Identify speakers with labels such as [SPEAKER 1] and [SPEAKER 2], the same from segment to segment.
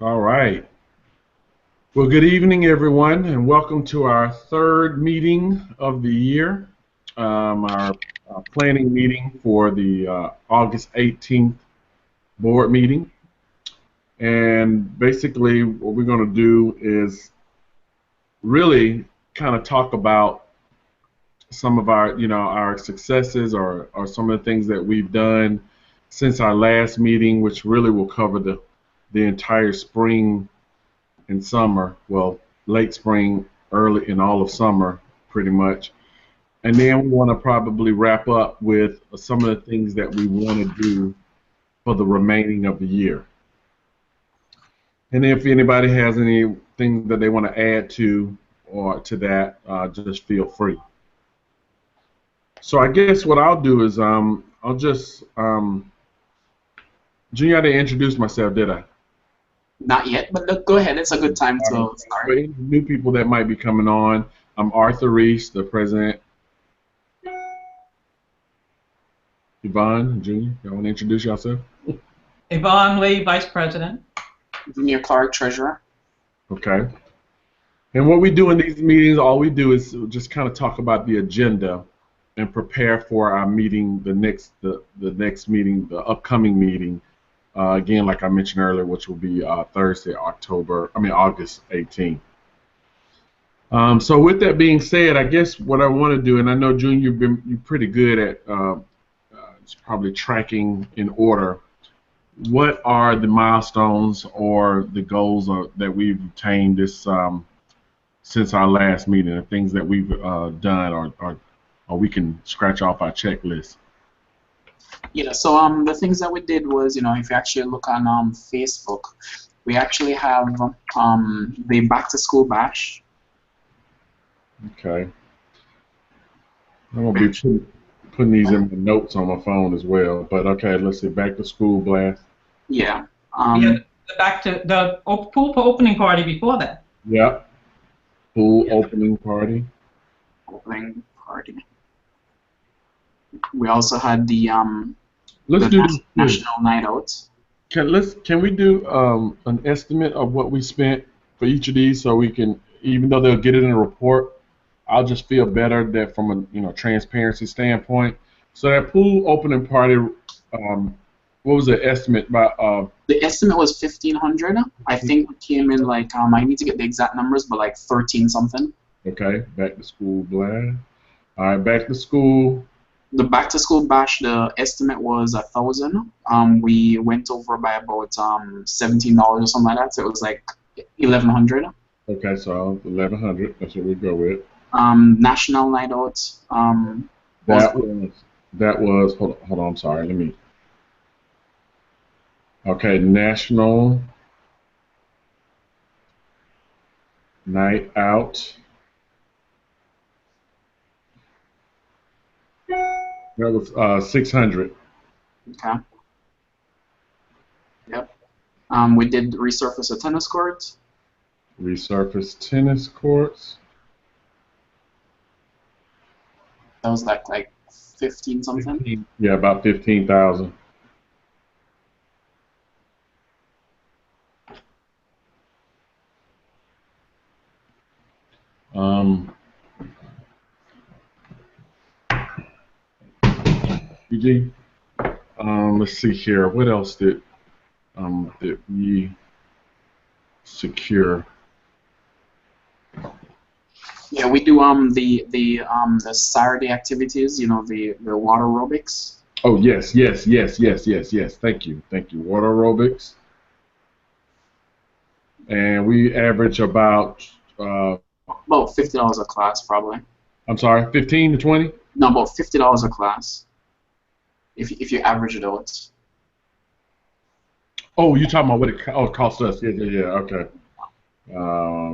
[SPEAKER 1] All right. Well, good evening, everyone, and welcome to our third meeting of the year, our planning meeting for the August 18th board meeting. And basically, what we're going to do is really kind of talk about some of our successes or some of the things that we've done since our last meeting, which really will cover the entire spring and summer, well, late spring, early and all of summer, pretty much. And then we want to probably wrap up with some of the things that we want to do for the remaining of the year. And if anybody has anything that they want to add to or to that, just feel free. So I guess what I'll do is I'll just Junior, I didn't introduce myself, did I?
[SPEAKER 2] Not yet, but look, go ahead. It's a good time to
[SPEAKER 1] For
[SPEAKER 2] start.
[SPEAKER 1] any new people that might be coming on, I'm Arthur Reese, the president. Yvonne, Junior, y'all want to introduce yourself?
[SPEAKER 3] Yvonne Lee, Vice President.
[SPEAKER 2] Junior Clark, Treasurer.
[SPEAKER 1] Okay. And what we do in these meetings, all we do is just kind of talk about the agenda and prepare for our meeting, the next meeting, the upcoming meeting. Again, like I mentioned earlier, which will be Thursday, August 18th. So with that being said, I guess what I want to do, and I know Junior, you're pretty good at probably tracking in order. What are the milestones or the goals that we've obtained this since our last meeting? The things that we've done, or we can scratch off our checklist.
[SPEAKER 2] Yeah, so the things that we did was, if you actually look on Facebook, we actually have the back to school bash.
[SPEAKER 1] Okay. I'm gonna be putting these in the notes on my phone as well. But okay, let's see. Back to school blast.
[SPEAKER 2] Yeah.
[SPEAKER 3] Back to the pool for opening party before that.
[SPEAKER 1] Yep. Pool opening party.
[SPEAKER 2] Opening party. We also had the
[SPEAKER 1] Let's do this.
[SPEAKER 2] national night out.
[SPEAKER 1] Can we do an estimate of what we spent for each of these so we can, even though they'll get it in a report, I'll just feel better that from a transparency standpoint. So that pool opening party, what was the estimate by?
[SPEAKER 2] The estimate was 1,500. I think it came in like I need to get the exact numbers, but like 13 something.
[SPEAKER 1] Okay, back to school blast. All right, back to school.
[SPEAKER 2] The back to school bash, the estimate was 1,000. We went over by about $17 or something like that, so it was like 1,100.
[SPEAKER 1] Okay, so 1,100. That's what we go with.
[SPEAKER 2] National night out.
[SPEAKER 1] That was. Hold on. I'm sorry. Let me. Okay, national night out. That was 600.
[SPEAKER 2] Okay. Yep. We did resurface a tennis court.
[SPEAKER 1] Resurface tennis courts.
[SPEAKER 2] That was like 15 something.
[SPEAKER 1] Yeah, about 15,000. PG. Let's see here. What else did we secure?
[SPEAKER 2] Yeah, we do the Saturday activities. The water aerobics.
[SPEAKER 1] Oh yes. Thank you. Water aerobics. And we average about
[SPEAKER 2] $50 a class, probably.
[SPEAKER 1] I'm sorry, 15 to 20?
[SPEAKER 2] No, about $50 a class. If you average it out.
[SPEAKER 1] Oh, you're talking about what it cost us? Yeah. Okay.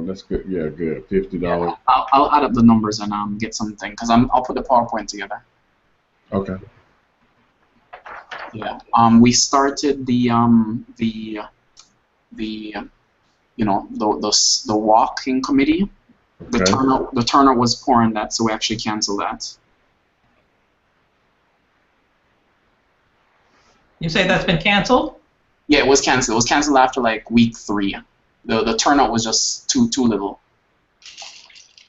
[SPEAKER 1] That's good. Yeah, good. $50.
[SPEAKER 2] Yeah, I'll add up the numbers and get something because I'll put the PowerPoint together.
[SPEAKER 1] Okay.
[SPEAKER 2] Yeah. We started the walking committee.
[SPEAKER 1] Okay.
[SPEAKER 2] The turnout was poor in that, so we actually canceled that.
[SPEAKER 3] You say that's been canceled?
[SPEAKER 2] Yeah, it was canceled. It was canceled after like week 3. The turnout was just too little.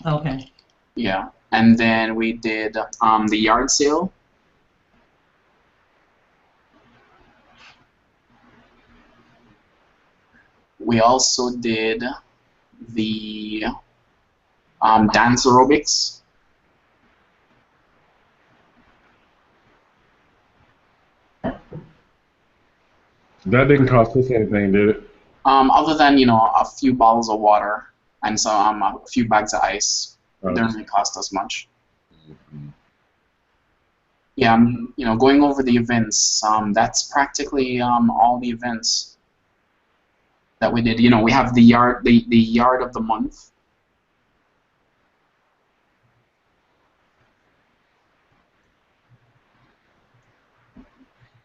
[SPEAKER 3] Okay.
[SPEAKER 2] Yeah, and then we did the yard sale. We also did the dance aerobics.
[SPEAKER 1] That didn't cost us anything, did it?
[SPEAKER 2] Other than a few bottles of water and some a few bags of ice, it didn't really cost us much. Yeah, going over the events. That's practically all the events that we did. We have the yard of the month.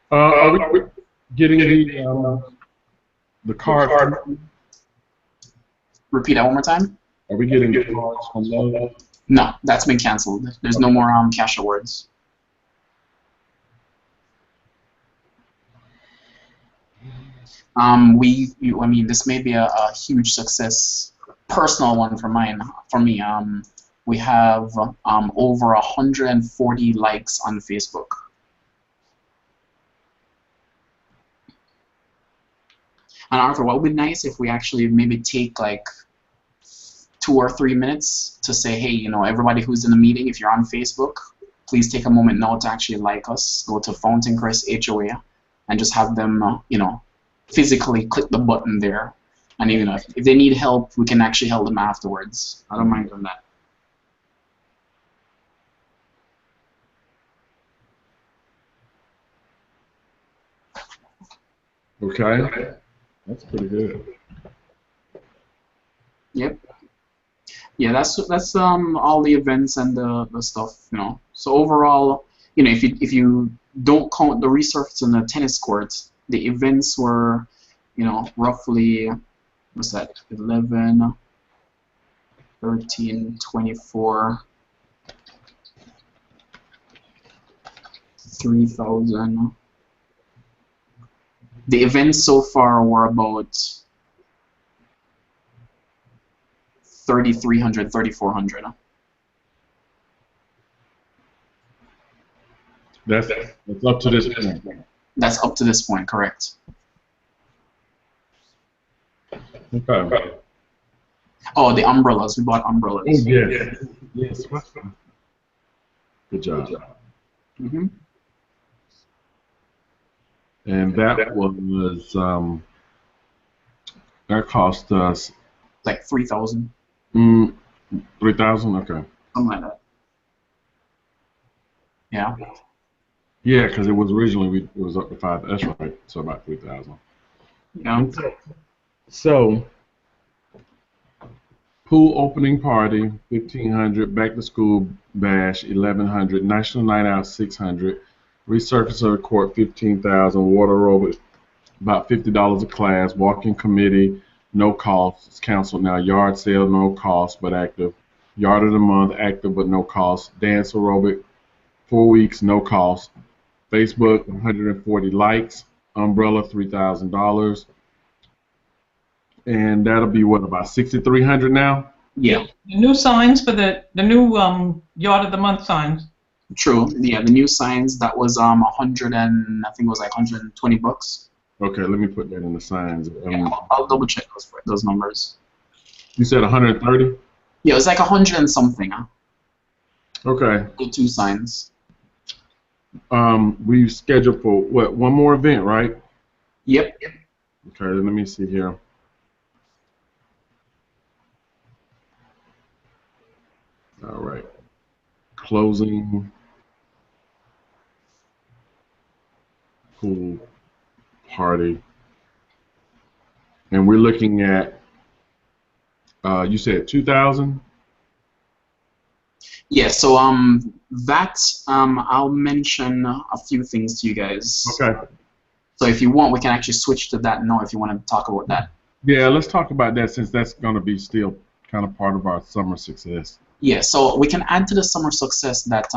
[SPEAKER 1] Are we getting the cards?
[SPEAKER 2] Repeat that one more time.
[SPEAKER 1] Are we getting cards from those?
[SPEAKER 2] No, that's been canceled. There's no more cash awards. I mean, this may be a huge success, personal one for me. We have over 140 likes on Facebook. And Arthur, what would be nice if we actually maybe take like 2 or 3 minutes to say, hey, everybody who's in the meeting, if you're on Facebook, please take a moment now to actually like us. Go to Crest HOA and just have them, physically click the button there. And if they need help, we can actually help them afterwards. I don't mind doing that.
[SPEAKER 1] Okay. That's pretty good.
[SPEAKER 2] Yep. Yeah, that's all the events and the stuff, So overall, if you don't count the resurface and the tennis courts, the events were, roughly, what's that? 11, 13, 24, 3,000. The events so far were about 3,300, 3,400.
[SPEAKER 1] That's up to this point.
[SPEAKER 2] That's up to this point, correct.
[SPEAKER 1] Okay.
[SPEAKER 2] Oh, the umbrellas. We bought umbrellas.
[SPEAKER 1] Oh, yes. Yes. Good job.
[SPEAKER 2] Mm-hmm.
[SPEAKER 1] And that was that cost us
[SPEAKER 2] Like 3,000.
[SPEAKER 1] 3,000. Okay.
[SPEAKER 2] Something like that. Yeah.
[SPEAKER 1] Yeah, because it was originally it was up to 5. That's right. So about 3,000.
[SPEAKER 2] Yeah.
[SPEAKER 1] So pool opening party 1,500, back to school bash 1,100, national night out 600, resurface of the court 15,000, water aerobics about $50 a class, walking committee no cost, it's canceled now, yard sale no cost but active, yard of the month active but no cost, dance aerobic 4 weeks no cost, Facebook 140 likes, umbrella $3,000. And that'll be what, about 6,300 now?
[SPEAKER 2] Yeah.
[SPEAKER 3] The new signs for the new yard of the month signs.
[SPEAKER 2] True. Yeah, the new signs, that was 100 and I think it was like $120.
[SPEAKER 1] Okay, let me put that in the signs.
[SPEAKER 2] Yeah, I'll double check those numbers.
[SPEAKER 1] You said 130?
[SPEAKER 2] Yeah, it was like 100 and something.
[SPEAKER 1] Okay.
[SPEAKER 2] The 2 signs.
[SPEAKER 1] We've scheduled for what, one more event, right?
[SPEAKER 2] Yep.
[SPEAKER 1] Okay, let me see here. All right. Closing pool party. And we're looking at, you said 2,000?
[SPEAKER 2] Yeah, so I'll mention a few things to you guys.
[SPEAKER 1] Okay.
[SPEAKER 2] So if you want, we can actually switch to that now if you want to talk about that.
[SPEAKER 1] Yeah, let's talk about that since that's going to be still kind of part of our summer success.
[SPEAKER 2] Yeah, so we can add to the summer success that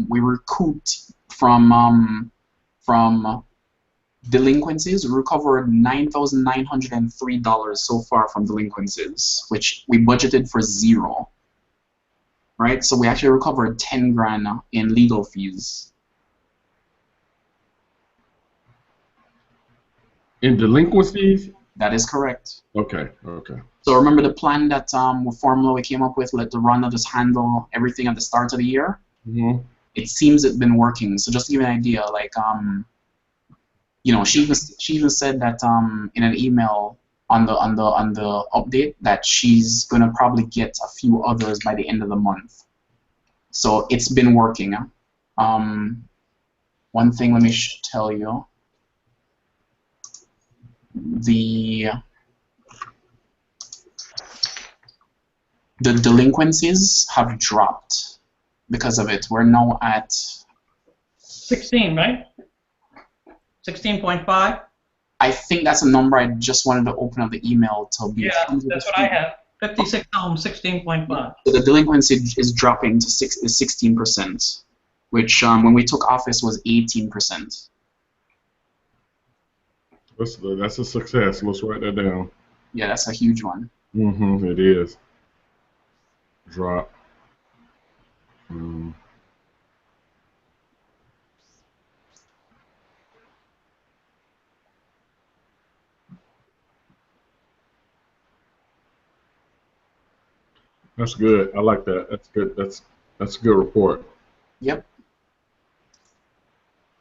[SPEAKER 2] we recouped from delinquencies, we recovered $9,903 so far from delinquencies, which we budgeted for 0. Right? So we actually recovered 10 grand in legal fees.
[SPEAKER 1] In delinquencies?
[SPEAKER 2] That is correct.
[SPEAKER 1] Okay, okay.
[SPEAKER 2] So remember the plan that formula we came up with, let the runner just handle everything at the start of the year?
[SPEAKER 1] Mm-hmm.
[SPEAKER 2] It seems it's been working. So just to give you an idea, like, you know, she even said that in an email on the update that she's gonna probably get a few others by the end of the month. So it's been working. One thing let me tell you, the delinquencies have dropped because of it. We're now at
[SPEAKER 3] 16, right? 16.5.
[SPEAKER 2] I think that's a number. I just wanted to open up the email to be.
[SPEAKER 3] Yeah, that's what I have. 56 homes, 16.5.
[SPEAKER 2] So the delinquency is dropping to 16%, which when we took office was 18%.
[SPEAKER 1] That's a success. Let's write that down.
[SPEAKER 2] Yeah, that's a huge one.
[SPEAKER 1] Mm-hmm. It is. Drop. That's good. I like that. That's good. That's a good report.
[SPEAKER 2] Yep.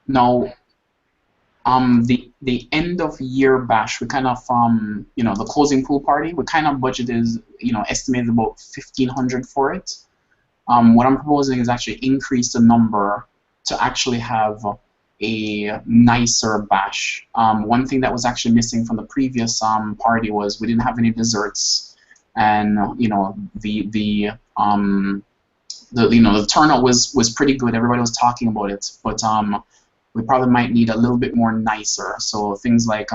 [SPEAKER 2] Now, the end of year bash, we kind of you know, the closing pool party, we kind of budgeted, you know, estimated about 1,500 for it. What I'm proposing is actually increase the number to actually have a nicer bash. One thing that was actually missing from the previous party was we didn't have any desserts, and you know, the turnout was pretty good. Everybody was talking about it, but we probably might need a little bit more nicer. So things like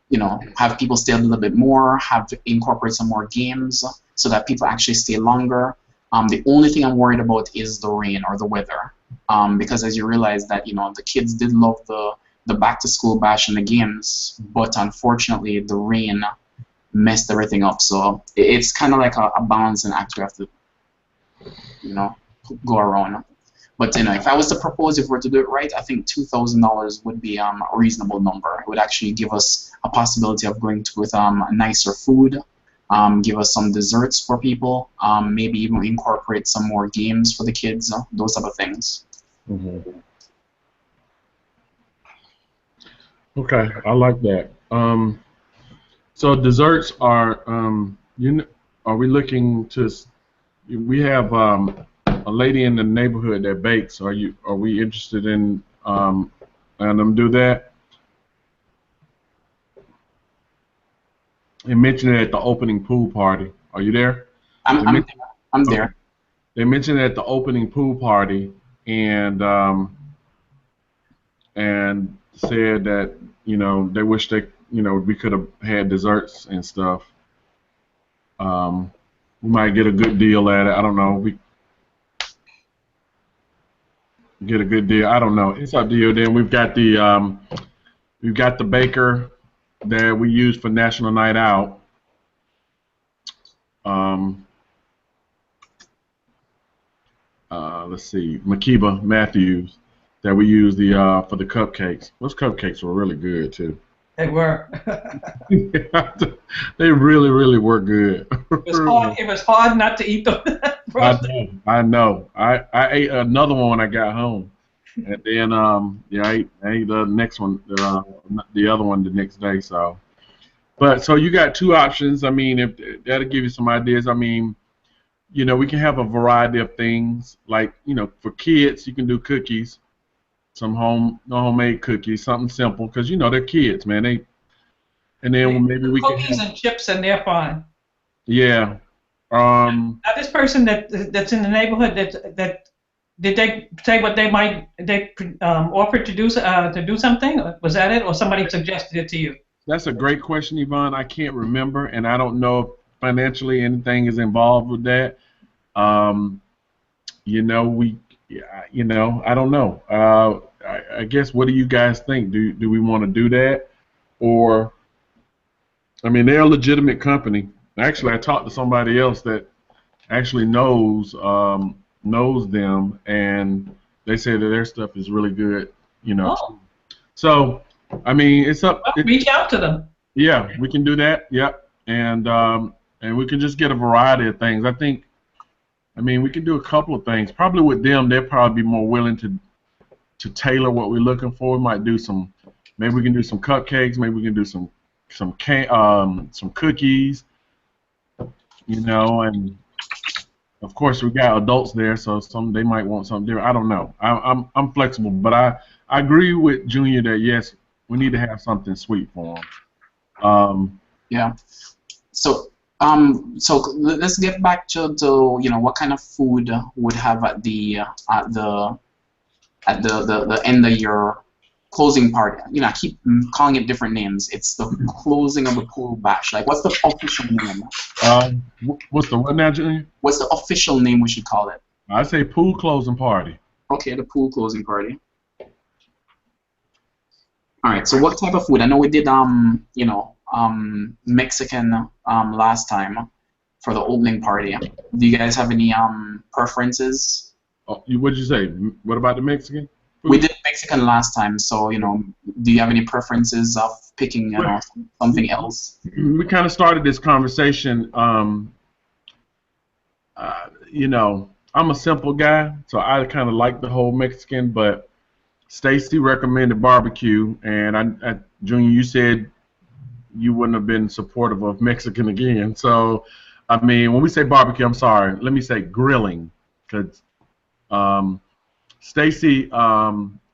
[SPEAKER 2] you know, have people stay a little bit more, have to incorporate some more games so that people actually stay longer. The only thing I'm worried about is the rain or the weather, because as you realize that, you know, the kids did love the back to school bash and the games, but unfortunately the rain messed everything up. So it's kind of like a balancing act we have to, you know, go around. But you know, if I was to propose, if we're to do it right, I think $2,000 would be a reasonable number. It would actually give us a possibility of going to with nicer food, give us some desserts for people, maybe even incorporate some more games for the kids, those type of things.
[SPEAKER 1] Mm-hmm. Okay, I like that. So desserts are, are we looking to? We have a lady in the neighborhood that bakes. Are we interested in letting them do that? They mentioned it at the opening pool party. Are you there?
[SPEAKER 2] I'm there.
[SPEAKER 1] They mentioned it at the opening pool party and said that, you know, they wish they, you know, we could have had desserts and stuff. We might get a good deal at it. I don't know. We get a good deal. I don't know. It's up to you. Then we've got the baker that we use for National Night Out. Let's see, Makiba Matthews that we use for the cupcakes. Those cupcakes were really good too.
[SPEAKER 3] They were.
[SPEAKER 1] They really, really were good.
[SPEAKER 3] It was hard not to eat them.
[SPEAKER 1] I know. I ate another one when I got home, and then yeah, I ate the next one, the other one the next day. So, but so you got two options. I mean, if that'll give you some ideas. I mean, you know, we can have a variety of things. Like, you know, for kids, you can do cookies, some homemade cookies, something simple, because you know they're kids, man. And then maybe we can
[SPEAKER 3] cookies and chips, and they're fine.
[SPEAKER 1] Yeah.
[SPEAKER 3] Now, this person that's in the neighborhood that did they say what they offered to do something? Was that it, or somebody suggested it to you?
[SPEAKER 1] That's a great question, Yvonne. I can't remember, and I don't know if financially anything is involved with that. You know, yeah, I don't know. I guess, what do you guys think? Do we want to do that? Or, I mean, they're a legitimate company. Actually, I talked to somebody else that actually knows them, and they say that their stuff is really good.
[SPEAKER 3] Oh,
[SPEAKER 1] So, I mean, it's up.
[SPEAKER 3] well, reach out to them.
[SPEAKER 1] Yeah, we can do that. Yep, and we can just get a variety of things. I mean, we can do a couple of things. Probably with them, they'll probably be more willing to tailor what we're looking for. We might do some. Maybe we can do some cupcakes. Maybe we can do some cookies. And of course we got adults there, so they might want something different. I don't know. I'm flexible, but I agree with Junior that yes, we need to have something sweet for them.
[SPEAKER 2] Yeah. So so let's get back to what kind of food would have at the end of your closing party. I keep calling it different names. It's the closing of the pool bash. Like, what's the official name?
[SPEAKER 1] What's the what now, Junior?
[SPEAKER 2] What's the official name we should call it?
[SPEAKER 1] I say pool closing party.
[SPEAKER 2] Okay, the pool closing party. All right. So what type of food? I know we did Mexican last time for the opening party. Do you guys have any preferences?
[SPEAKER 1] Oh, what did you say? What about the Mexican food?
[SPEAKER 2] We did Mexican last time, so do you have any preferences of picking something else?
[SPEAKER 1] We kind of started this conversation. I'm a simple guy, so I kind of like the whole Mexican, but Stacy recommended barbecue, and Junior, you said you wouldn't have been supportive of Mexican again. So, I mean, when we say barbecue, I'm sorry, let me say grilling, because Stacy,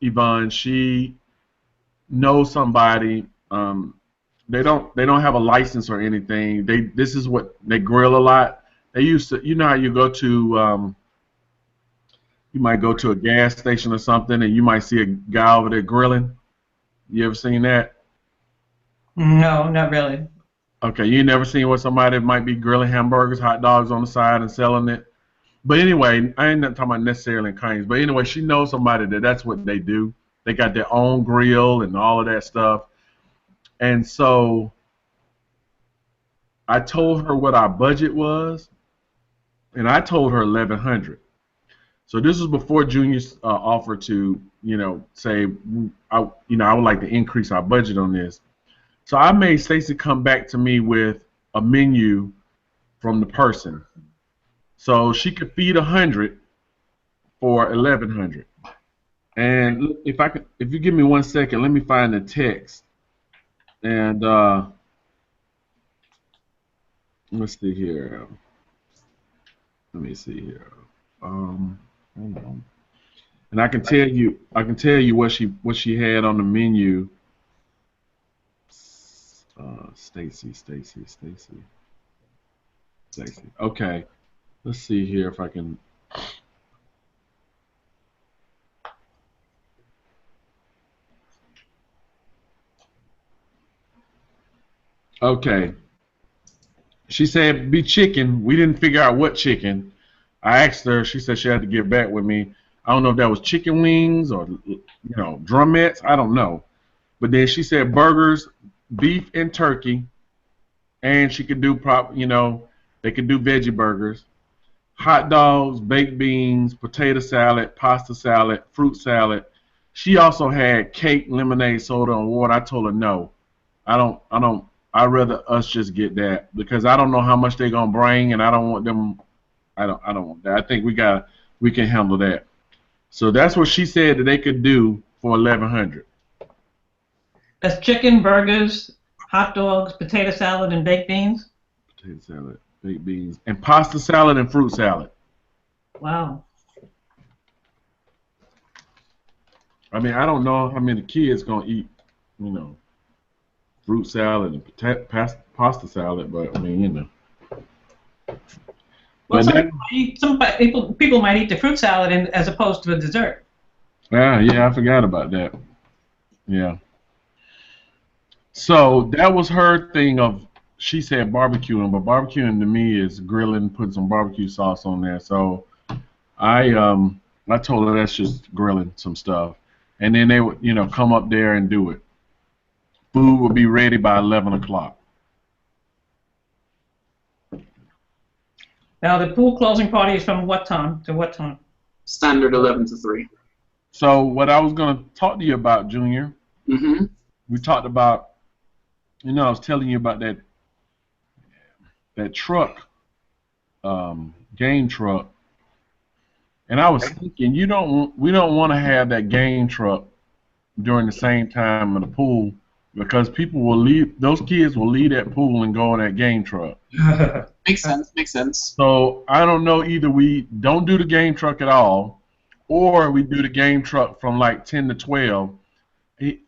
[SPEAKER 1] Yvonne, she knows somebody. They don't have a license or anything. This is what they grill a lot. They used to, how you go to you might go to a gas station or something, and you might see a guy over there grilling. You ever seen that?
[SPEAKER 3] No, not really.
[SPEAKER 1] Okay, you never seen where somebody might be grilling hamburgers, hot dogs on the side and selling it. But anyway, I ain't not talking about necessarily in Canes. But anyway, she knows somebody that's what they do. They got their own grill and all of that stuff. And so I told her what our budget was, and I told her 1,100. So this was before Junior's offer to, say, I would like to increase our budget on this. So I made Stacy come back to me with a menu from the person, so she could feed 100 for 1,100. And if you give me 1 second, let me find the text. And let's see here. Let me see here. Hold on. And I can tell you what she had on the menu. Stacy. Okay. Let's see here if I can. Okay. She said be chicken. We didn't figure out what chicken. I asked her. She said she had to get back with me. I don't know if that was chicken wings or drumettes. I don't know. But then she said burgers, beef and turkey, and she could do they could do veggie burgers, hot dogs, baked beans, potato salad, pasta salad, fruit salad. She also had cake, lemonade, soda, and water. I told her no. I don't. I'd rather us just get that, because I don't know how much they're gonna bring, and I don't want them. I don't want that. I think we can handle that. So that's what she said that they could do for 1,100.
[SPEAKER 3] That's chicken, burgers, hot dogs, potato salad, and baked beans?
[SPEAKER 1] Potato salad, baked beans, and pasta salad and fruit salad.
[SPEAKER 3] Wow.
[SPEAKER 1] I mean, I don't know how many kids going to eat, fruit salad and pasta salad, but I mean,
[SPEAKER 3] Well, some people might eat the fruit salad as opposed to a dessert.
[SPEAKER 1] Yeah, I forgot about that. Yeah. So that was her thing of, she said barbecuing, but barbecuing to me is grilling, putting some barbecue sauce on there. So I I told her that's just grilling some stuff, and then they would, come up there and do it. Food would be ready by 11 o'clock.
[SPEAKER 3] Now, the pool closing party is from what time to what time?
[SPEAKER 2] Standard 11 to 3.
[SPEAKER 1] So what I was going to talk to you about, Junior,
[SPEAKER 2] Mm-hmm.
[SPEAKER 1] we talked about, I was telling you about that truck, game truck, and I was thinking we don't want to have that game truck during the same time in the pool because those kids will leave that pool and go in that game truck.
[SPEAKER 2] Makes sense.
[SPEAKER 1] So I don't know, either we don't do the game truck at all, or we do the game truck from like 10 to 12.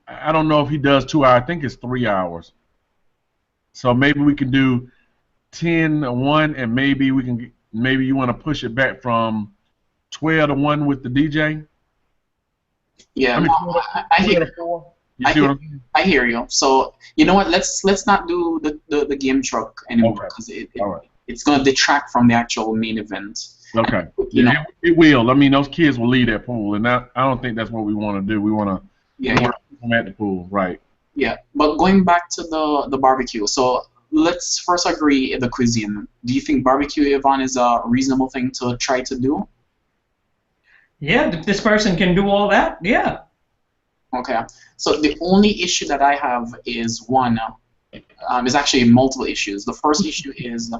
[SPEAKER 1] I don't know if he does 2 hours. I think it's 3 hours. So maybe we can do 10 to 1, and maybe you want to push it back from 12 to 1 with the DJ.
[SPEAKER 2] Yeah,
[SPEAKER 1] I
[SPEAKER 2] hear you. So you know what? Let's not do the game truck anymore because it's going to detract from the actual main event.
[SPEAKER 1] Okay. It will. I mean, those kids will leave that pool, and I don't think that's what we want to do. We want to keep them at the pool, right?
[SPEAKER 2] Yeah, but going back to the barbecue. So let's first agree the cuisine. Do you think barbecue, Yvonne, is a reasonable thing to try to do?
[SPEAKER 3] Yeah, if this person can do all that, yeah.
[SPEAKER 2] Okay. So the only issue that I have is one. Is actually multiple issues. The first issue is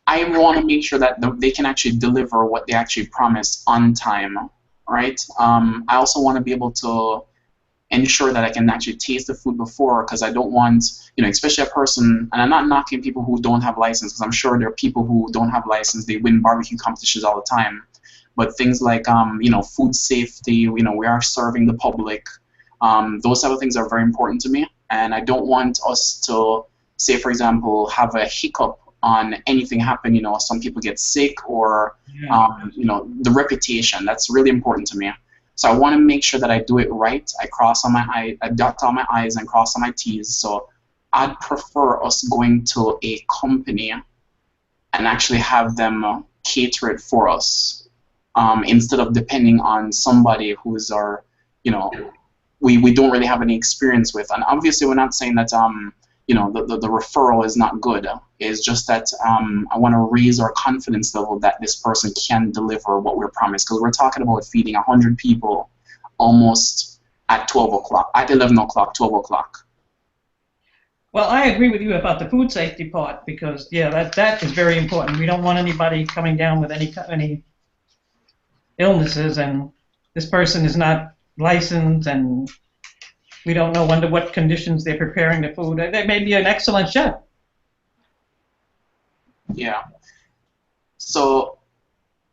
[SPEAKER 2] I want to make sure that they can actually deliver what they actually promise on time, right? I also want to be able to ensure that I can actually taste the food before, because I don't want, especially a person, and I'm not knocking people who don't have license, because I'm sure there are people who don't have license, they win barbecue competitions all the time. But things like, food safety, we are serving the public, those type of things are very important to me, and I don't want us to, say, for example, have a hiccup on anything happen, some people get sick, or, the reputation, that's really important to me. So I want to make sure that I do it right. I dot all my I's and cross all my T's. So I'd prefer us going to a company and actually have them cater it for us, instead of depending on somebody who's we don't really have any experience with. And obviously we're not saying that the referral is not good. It's just that I want to raise our confidence level that this person can deliver what we're promised, because we're talking about feeding 100 people almost at 12 o'clock, at 11 o'clock, 12 o'clock.
[SPEAKER 3] Well, I agree with you about the food safety part, because that is very important. We don't want anybody coming down with any illnesses, and this person is not licensed, and we don't know under what conditions they're preparing the food. They may be an excellent chef. Yeah. So,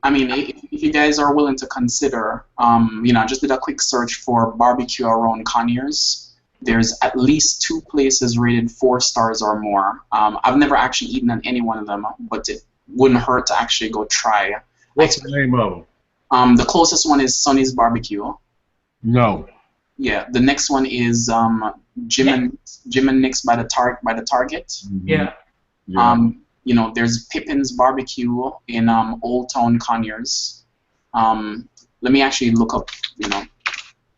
[SPEAKER 3] I mean, if you guys are willing to consider, I just did a quick search for barbecue around Conyers. There's at least 2 places rated 4 stars or more. I've never actually eaten at any one of them, but it wouldn't hurt to actually go try.
[SPEAKER 1] What's the name of them?
[SPEAKER 2] The closest one is Sonny's Barbecue.
[SPEAKER 1] No.
[SPEAKER 2] Yeah, the next one is Jim and Nick's by the Target.
[SPEAKER 1] Mm-hmm.
[SPEAKER 2] Yeah. There's Pippin's Barbecue in Old Town Conyers. Let me actually look up.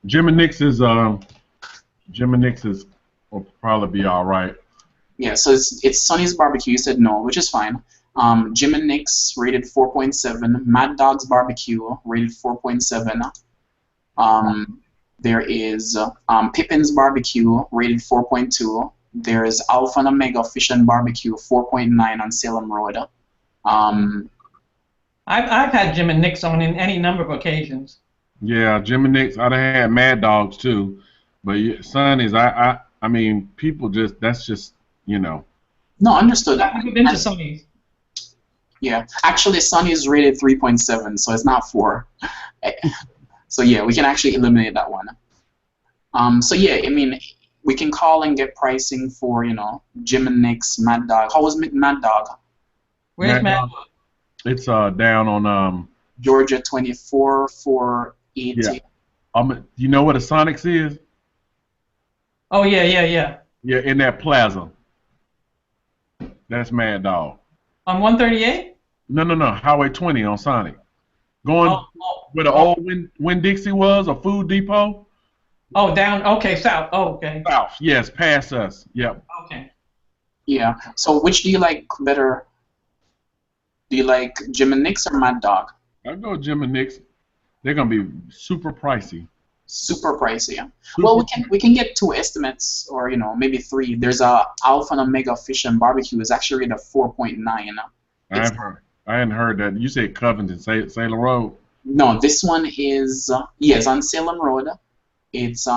[SPEAKER 1] Jim and Nick's will probably be all right.
[SPEAKER 2] Yeah, so it's Sonny's Barbecue. You said no, which is fine. Jim and Nick's rated 4.7. Mad Dog's Barbecue rated 4.7. There is Pippin's Barbecue, rated 4.2. There is Alpha and Omega Fish and Barbecue, 4.9 on Salem Road.
[SPEAKER 3] I've had Jim and Nick's on in any number of occasions.
[SPEAKER 1] Yeah, Jim and Nick's. I've had Mad Dogs too, but Sonny's. I mean, people that's just.
[SPEAKER 2] No, understood.
[SPEAKER 3] I've been to Sonny's.
[SPEAKER 2] Yeah, actually, Sonny's rated 3.7, so it's not 4. So yeah, we can actually eliminate that one. So yeah, I mean, we can call and get pricing for Jim and Nick's, Mad Dog. How was Mad Dog?
[SPEAKER 3] Where's Mad Dog?
[SPEAKER 1] It's down on
[SPEAKER 2] Georgia 24-480.
[SPEAKER 1] Yeah. You know what a Sonic's is?
[SPEAKER 3] Oh yeah.
[SPEAKER 1] Yeah, in that plaza. That's Mad Dog.
[SPEAKER 3] On 138?
[SPEAKER 1] No. Highway 20 on Sonic. Going
[SPEAKER 4] Oh,
[SPEAKER 1] where the
[SPEAKER 4] oh,
[SPEAKER 1] old Winn-Dixie was, a food depot?
[SPEAKER 4] oh, down. Okay, south. Oh, okay.
[SPEAKER 1] South, yes, past us. Yep.
[SPEAKER 4] Okay.
[SPEAKER 3] Yeah. So which do you like better? Do you like Jim and Nick's or Mad Dog?
[SPEAKER 1] I go Jim and Nick's. They're gonna be super pricey.
[SPEAKER 3] Super pricey. Well,
[SPEAKER 1] Super.
[SPEAKER 3] we can get two estimates, or maybe three. There's a Alpha and Omega Fish and Barbecue is actually rated 4.9. It's
[SPEAKER 1] I hadn't heard that. You said Covington, Sailor Road.
[SPEAKER 3] No, this one is yes, on Salem Road. It's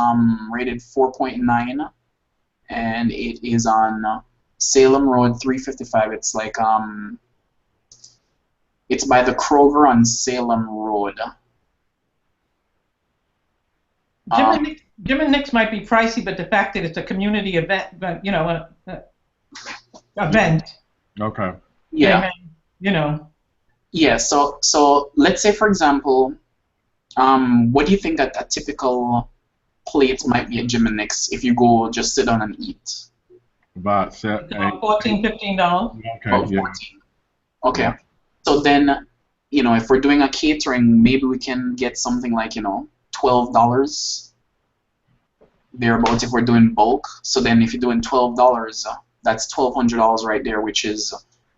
[SPEAKER 3] rated 4.9, and it is on Salem Road 355. It's like it's by the Kroger on Salem Road.
[SPEAKER 4] Jim and Nick's might be pricey, but the fact that it's a community event, but event.
[SPEAKER 1] Okay.
[SPEAKER 3] Yeah. Yeah. So let's say, for example, what do you think that a typical plate might be at Jim and Nick's if you go just sit down and eat?
[SPEAKER 1] About
[SPEAKER 4] $14, $15.
[SPEAKER 1] Okay.
[SPEAKER 3] About
[SPEAKER 1] Yeah.
[SPEAKER 3] 14. Okay. So then, if we're doing a catering, maybe we can get something like, $12 thereabouts if we're doing bulk. So then if you're doing $12, that's $1,200 right there, which is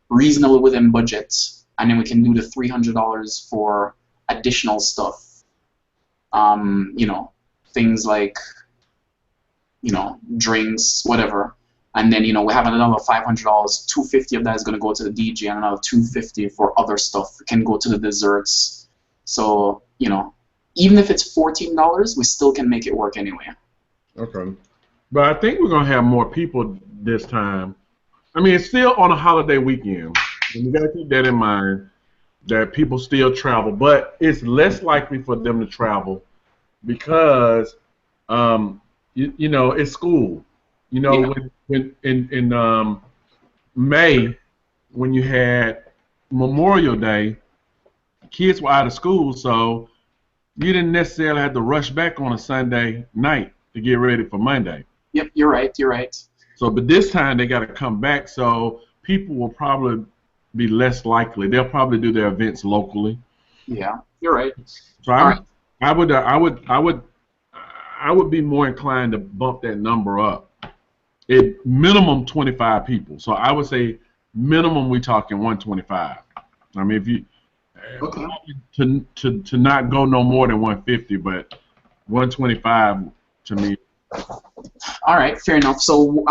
[SPEAKER 3] reasonably within budget. And then we can do the $300 for additional stuff. Things like, drinks, whatever. And then, we have another $500. $250 of that is going to go to the DJ, and another $250 for other stuff can go to the desserts. So, even if it's $14, we still can make it work anyway.
[SPEAKER 1] Okay. But I think we're gonna have more people this time. I mean, it's still on a holiday weekend. And you gotta keep that in mind, that people still travel, but it's less likely for them to travel because, it's school.
[SPEAKER 3] Yeah.
[SPEAKER 1] When in May, when you had Memorial Day, kids were out of school, so you didn't necessarily have to rush back on a Sunday night to get ready for Monday.
[SPEAKER 3] Yep, you're right.
[SPEAKER 1] So, but this time they got to come back, so people will probably be less likely. They'll probably do their events locally.
[SPEAKER 3] Yeah, you're right.
[SPEAKER 1] So I would be more inclined to bump that number up. It minimum 25 people. So I would say minimum we talking 125. I mean, if you
[SPEAKER 3] Okay.
[SPEAKER 1] to not go no more than 150, but 125 to me.
[SPEAKER 3] All right, fair enough. So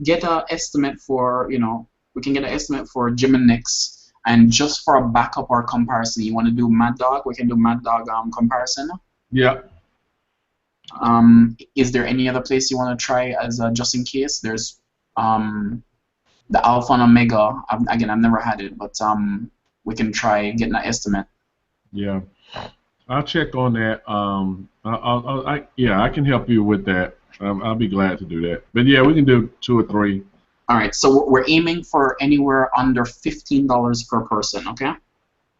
[SPEAKER 3] get an estimate for, we can get an estimate for Jim and Nick's, and just for a backup or comparison, you want to do Mad Dog? We can do Mad Dog comparison.
[SPEAKER 1] Yeah.
[SPEAKER 3] Is there any other place you want to try as just in case? There's the Alpha and Omega. Again, I've never had it, but we can try getting an estimate.
[SPEAKER 1] Yeah. I'll check on that. I can help you with that. I'll be glad to do that. But yeah, we can do 2 or 3.
[SPEAKER 3] All right, so we're aiming for anywhere under $15 per person, okay?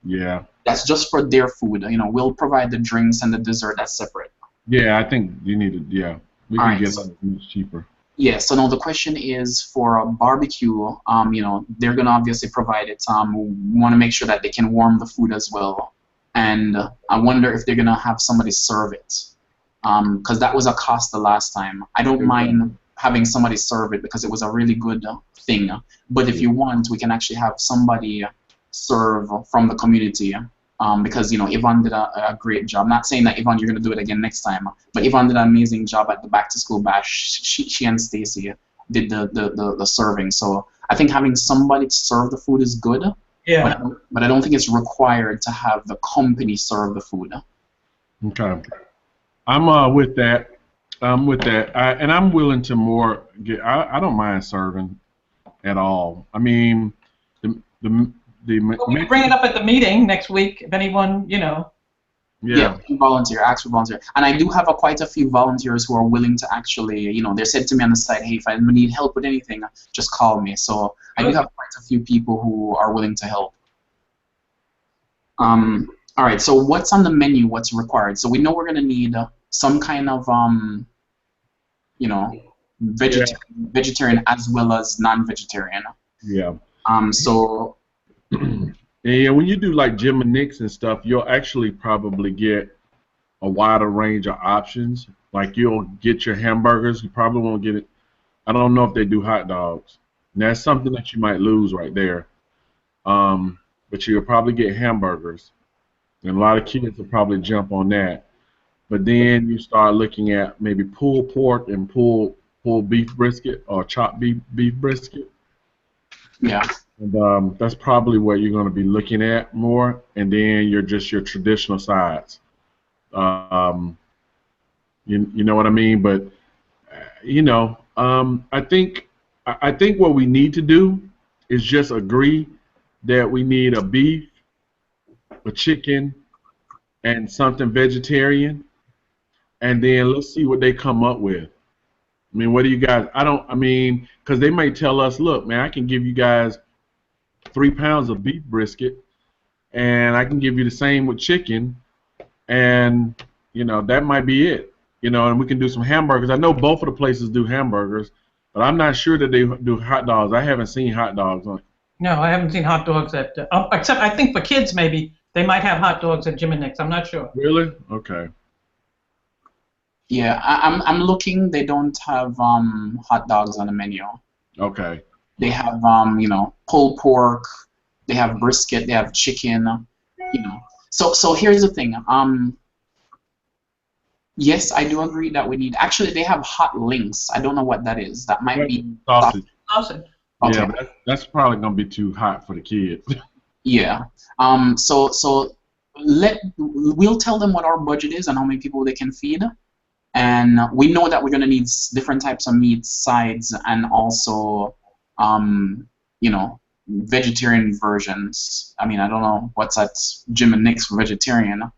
[SPEAKER 1] Yeah.
[SPEAKER 3] That's just for their food. We'll provide the drinks and the dessert. That's separate.
[SPEAKER 1] Yeah, I think you need to. Yeah, we can get it much cheaper.
[SPEAKER 3] Yeah. So now the question is for a barbecue. They're gonna obviously provide it. We want to make sure that they can warm the food as well. And I wonder if they're gonna have somebody serve it, because that was a cost the last time. I don't mind having somebody serve it because it was a really good thing. But if you want, we can actually have somebody serve from the community. Because Yvonne did a great job. Not saying that Yvonne, you're gonna do it again next time, but Yvonne did an amazing job at the back to school bash. She and Stacy did the serving. So I think having somebody to serve the food is good.
[SPEAKER 4] Yeah.
[SPEAKER 3] But I don't think it's required to have the company serve the food.
[SPEAKER 1] Okay. I'm with that. And I'm willing to more get. I don't mind serving at all. I mean, the
[SPEAKER 4] We can bring it up at the meeting next week if anyone,
[SPEAKER 1] Yeah.
[SPEAKER 3] Volunteer, ask for volunteer. And I do have quite a few volunteers who are willing to actually, they said to me on the side, hey, if I need help with anything, just call me. So I do have quite a few people who are willing to help. All right, so what's on the menu, what's required? So we know we're going to need some kind of, vegetarian as well as non-vegetarian.
[SPEAKER 1] Yeah.
[SPEAKER 3] So
[SPEAKER 1] And when you do like Jim and Nick's and stuff, you'll actually probably get a wider range of options. Like you'll get your hamburgers. You probably won't get it. I don't know if they do hot dogs. And that's something that you might lose right there. But you'll probably get hamburgers. And a lot of kids will probably jump on that. But then you start looking at maybe pulled pork and pulled beef brisket or chopped beef brisket.
[SPEAKER 2] Yeah.
[SPEAKER 1] And that's probably what you're going to be looking at more. And then you're just your traditional sides. You know what I mean? But I think what we need to do is just agree that we need a beef, a chicken, and something vegetarian, and then let's see what they come up with. I mean, what do you guys? Because they might tell us, look, man, I can give you guys 3 pounds of beef brisket, and I can give you the same with chicken, and that might be it. And we can do some hamburgers. I know both of the places do hamburgers, but I'm not sure that they do hot dogs. I haven't seen hot dogs on.
[SPEAKER 4] No, I haven't seen hot dogs at. Except I think for kids maybe they might have hot dogs at Jim and Nick's. I'm not sure.
[SPEAKER 1] Really? Okay.
[SPEAKER 2] Yeah, I'm looking. They don't have hot dogs on the menu.
[SPEAKER 1] Okay.
[SPEAKER 2] They have pulled pork. They have brisket. They have chicken. So here's the thing. Yes, I do agree that we need. Actually, they have hot links. I don't know what that is. That might be
[SPEAKER 1] sausage.
[SPEAKER 4] Sausage.
[SPEAKER 2] Okay.
[SPEAKER 1] Yeah, but that's probably gonna be too hot for the kids.
[SPEAKER 2] Yeah. So we'll tell them what our budget is and how many people they can feed, and we know that we're gonna need different types of meat, sides, and also vegetarian versions. I mean, I don't know what's at Jim and Nick's for vegetarian.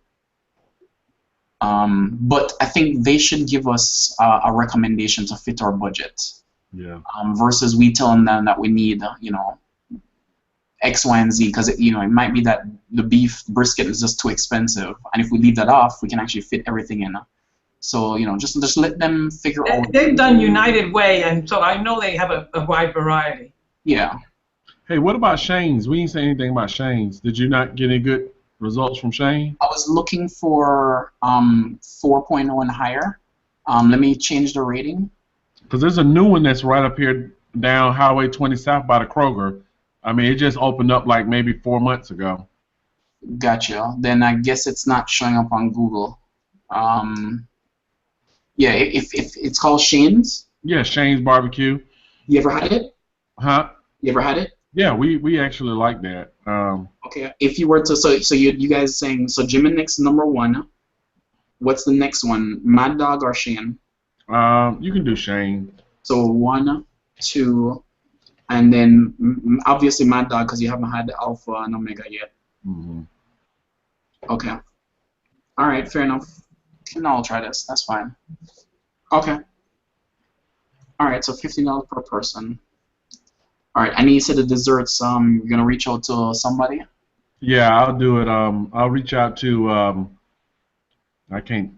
[SPEAKER 2] But I think they should give us a recommendation to fit our budget.
[SPEAKER 1] Yeah.
[SPEAKER 2] Versus we telling them that we need, X, Y, and Z, because it might be that the beef brisket is just too expensive, and if we leave that off, we can actually fit everything in. So just let them figure out.
[SPEAKER 4] They've done United Way, and so I know they have a wide variety.
[SPEAKER 2] Yeah.
[SPEAKER 1] Hey, what about Shane's? We didn't say anything about Shane's. Did you not get any good results from Shane?
[SPEAKER 2] I was looking for 4.0 and higher. Let me change the rating.
[SPEAKER 1] Because there's a new one that's right up here down Highway 20 South by the Kroger. I mean, it just opened up like maybe 4 months ago.
[SPEAKER 2] Gotcha. Then I guess it's not showing up on Google. Yeah, if it's called Shane's.
[SPEAKER 1] Yeah, Shane's Barbecue.
[SPEAKER 2] You ever had it?
[SPEAKER 1] Huh?
[SPEAKER 2] You ever had it?
[SPEAKER 1] Yeah, we actually like that.
[SPEAKER 2] Okay. If you were to, so you guys saying, so Jim and Nick's #1. What's the next one? Mad Dog or Shane?
[SPEAKER 1] You can do Shane.
[SPEAKER 2] So 1, 2, and then obviously Mad Dog because you haven't had the Alpha and Omega yet.
[SPEAKER 1] Mm-hmm.
[SPEAKER 2] Okay. All right. Fair enough. Okay, I'll try this. That's fine. Okay. All right. So $15 per person. All right. And you said the desserts. You're gonna reach out to somebody.
[SPEAKER 1] Yeah, I'll do it. I'll reach out to. I can't.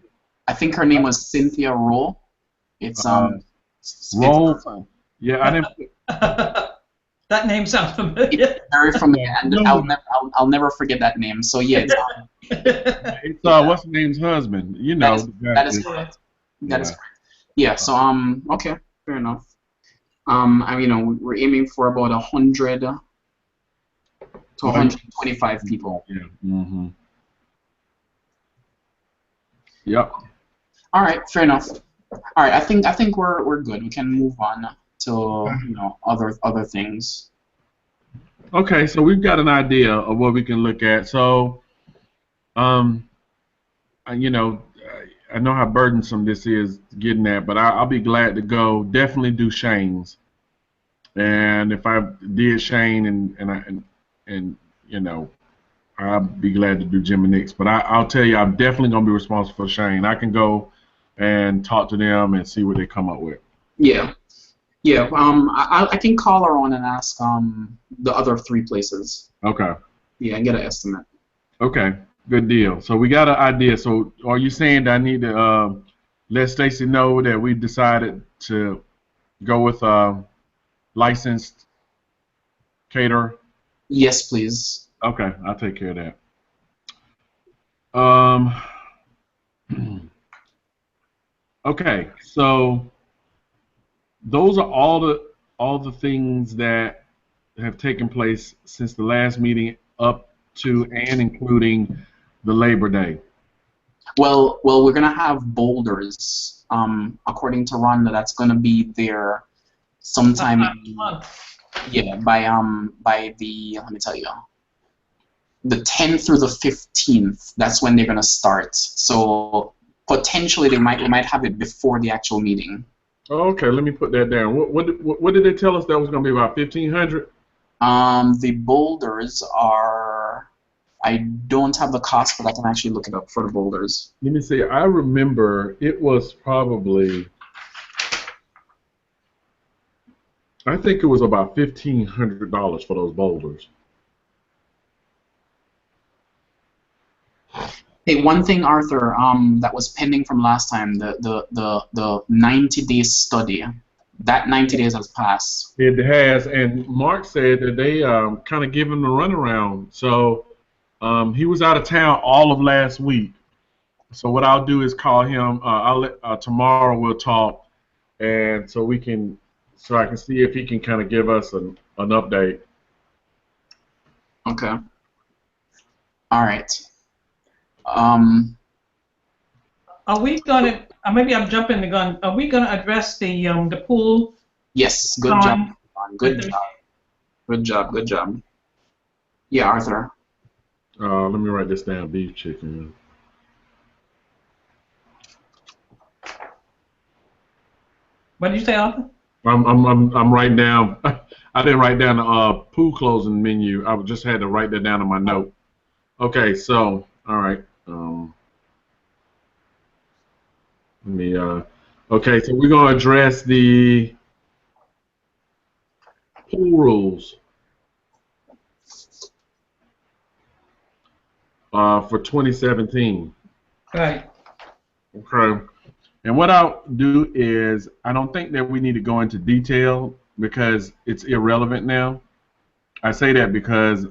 [SPEAKER 2] I think her name was Cynthia Roll. It's
[SPEAKER 1] Roll. Yeah, I didn't.
[SPEAKER 4] That name sounds familiar.
[SPEAKER 2] It's very familiar, and I'll never forget that name. So yeah,
[SPEAKER 1] It's what's the name's husband?
[SPEAKER 2] That is correct. That is correct. Yeah. So okay, fair enough. We're aiming for about 100 to 125 people.
[SPEAKER 1] Yeah. Mm-hmm. Yep.
[SPEAKER 2] All right, fair enough. All right, I think we're good. We can move on to other things.
[SPEAKER 1] Okay, so we've got an idea of what we can look at. So, I know how burdensome this is getting at, but I'll be glad to go. Definitely do Shane's, and if I did Shane and I'll be glad to do Jim and Nick's. But I'll tell you, I'm definitely gonna be responsible for Shane. I can go and talk to them and see what they come up with.
[SPEAKER 2] Yeah. Yeah, I can call her on and ask the other 3 places.
[SPEAKER 1] Okay.
[SPEAKER 2] Yeah, and get an estimate.
[SPEAKER 1] Okay, good deal. So we got an idea. So are you saying that I need to let Stacy know that we decided to go with licensed caterer?
[SPEAKER 2] Yes, please.
[SPEAKER 1] Okay, I'll take care of that. Okay, so those are all the things that have taken place since the last meeting up to and including the Labor Day.
[SPEAKER 3] Well, we're gonna have boulders. According to Rhonda, that's gonna be there sometime. Yeah, by the, let me tell you, the 10th through the 15th. That's when they're gonna start. So potentially we might have it before the actual meeting.
[SPEAKER 1] Okay, let me put that down. What did they tell us that was going to be about 1,500?
[SPEAKER 3] The boulders are. I don't have the cost, but I can actually look it up for the boulders.
[SPEAKER 1] Let me see. I remember it was probably, I think it was about $1,500 for those boulders.
[SPEAKER 3] Hey, one thing, Arthur, that was pending from last time, the 90-day study. That 90 days has passed.
[SPEAKER 1] It has, and Mark said that they kind of give him the runaround. So he was out of town all of last week. So what I'll do is call him. Tomorrow we'll talk, and so I can see if he can kind of give us an update.
[SPEAKER 3] Okay. All right.
[SPEAKER 4] Are we gonna? Maybe I'm jumping the gun. Are we gonna address the pool?
[SPEAKER 3] Yes. Good job. Good job. Good job. Good job. Yeah, Arthur.
[SPEAKER 1] Let me write this down. Beef chicken.
[SPEAKER 4] What did you say, Arthur?
[SPEAKER 1] I'm writing down. I didn't write down the pool closing menu. I just had to write that down in my note. Okay, so all right. Let me. Okay, so we're gonna address the pool rules for 2017.
[SPEAKER 4] Right.
[SPEAKER 1] Okay. And what I'll do is, I don't think that we need to go into detail because it's irrelevant now. I say that because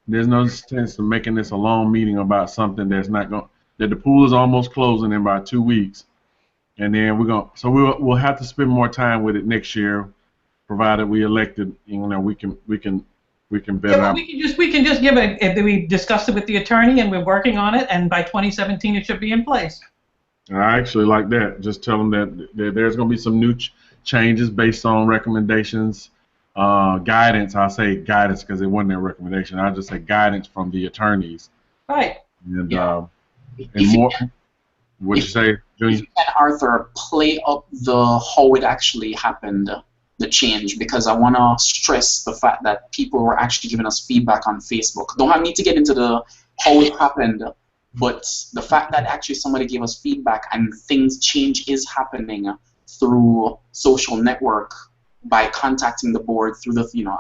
[SPEAKER 1] there's no sense in making this a long meeting about something that's not going. That the pool is almost closing in about 2 weeks, and then we'll have to spend more time with it next year, provided we elected. We can bet
[SPEAKER 4] Yeah,
[SPEAKER 1] out.
[SPEAKER 4] we can just give it. We discussed it with the attorney, and we're working on it. And by 2017, it should be in place.
[SPEAKER 1] I actually like that. Just tell them that there's going to be some new changes based on recommendations, guidance. I'll say guidance because it wasn't their recommendation. I'll just say guidance from the attorneys.
[SPEAKER 4] Right.
[SPEAKER 1] And
[SPEAKER 3] Yeah.
[SPEAKER 1] and more. What'd you say, Junior?
[SPEAKER 3] If you can, Arthur, play up how it actually happened, the change, because I want to stress the fact that people were actually giving us feedback on Facebook. Don't need to get into the how it happened, but the fact that actually somebody gave us feedback and change is happening through social network by contacting the board through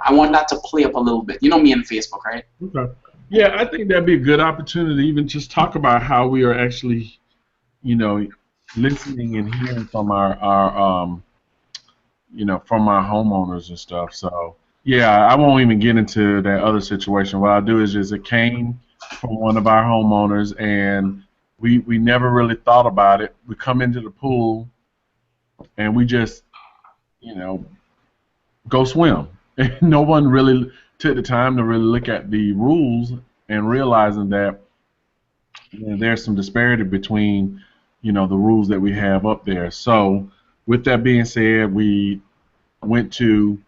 [SPEAKER 3] I want that to play up a little bit. You know me and Facebook, right?
[SPEAKER 1] Okay. Yeah, I think that'd be a good opportunity to even just talk about how we are actually, listening and hearing from our from our homeowners and stuff. So yeah, I won't even get into that other situation. What I'll do is just it came from one of our homeowners, and we never really thought about it. We come into the pool, and we just, go swim. And no one really took the time to really look at the rules and realizing that there's some disparity between, the rules that we have up there. So with that being said, we went to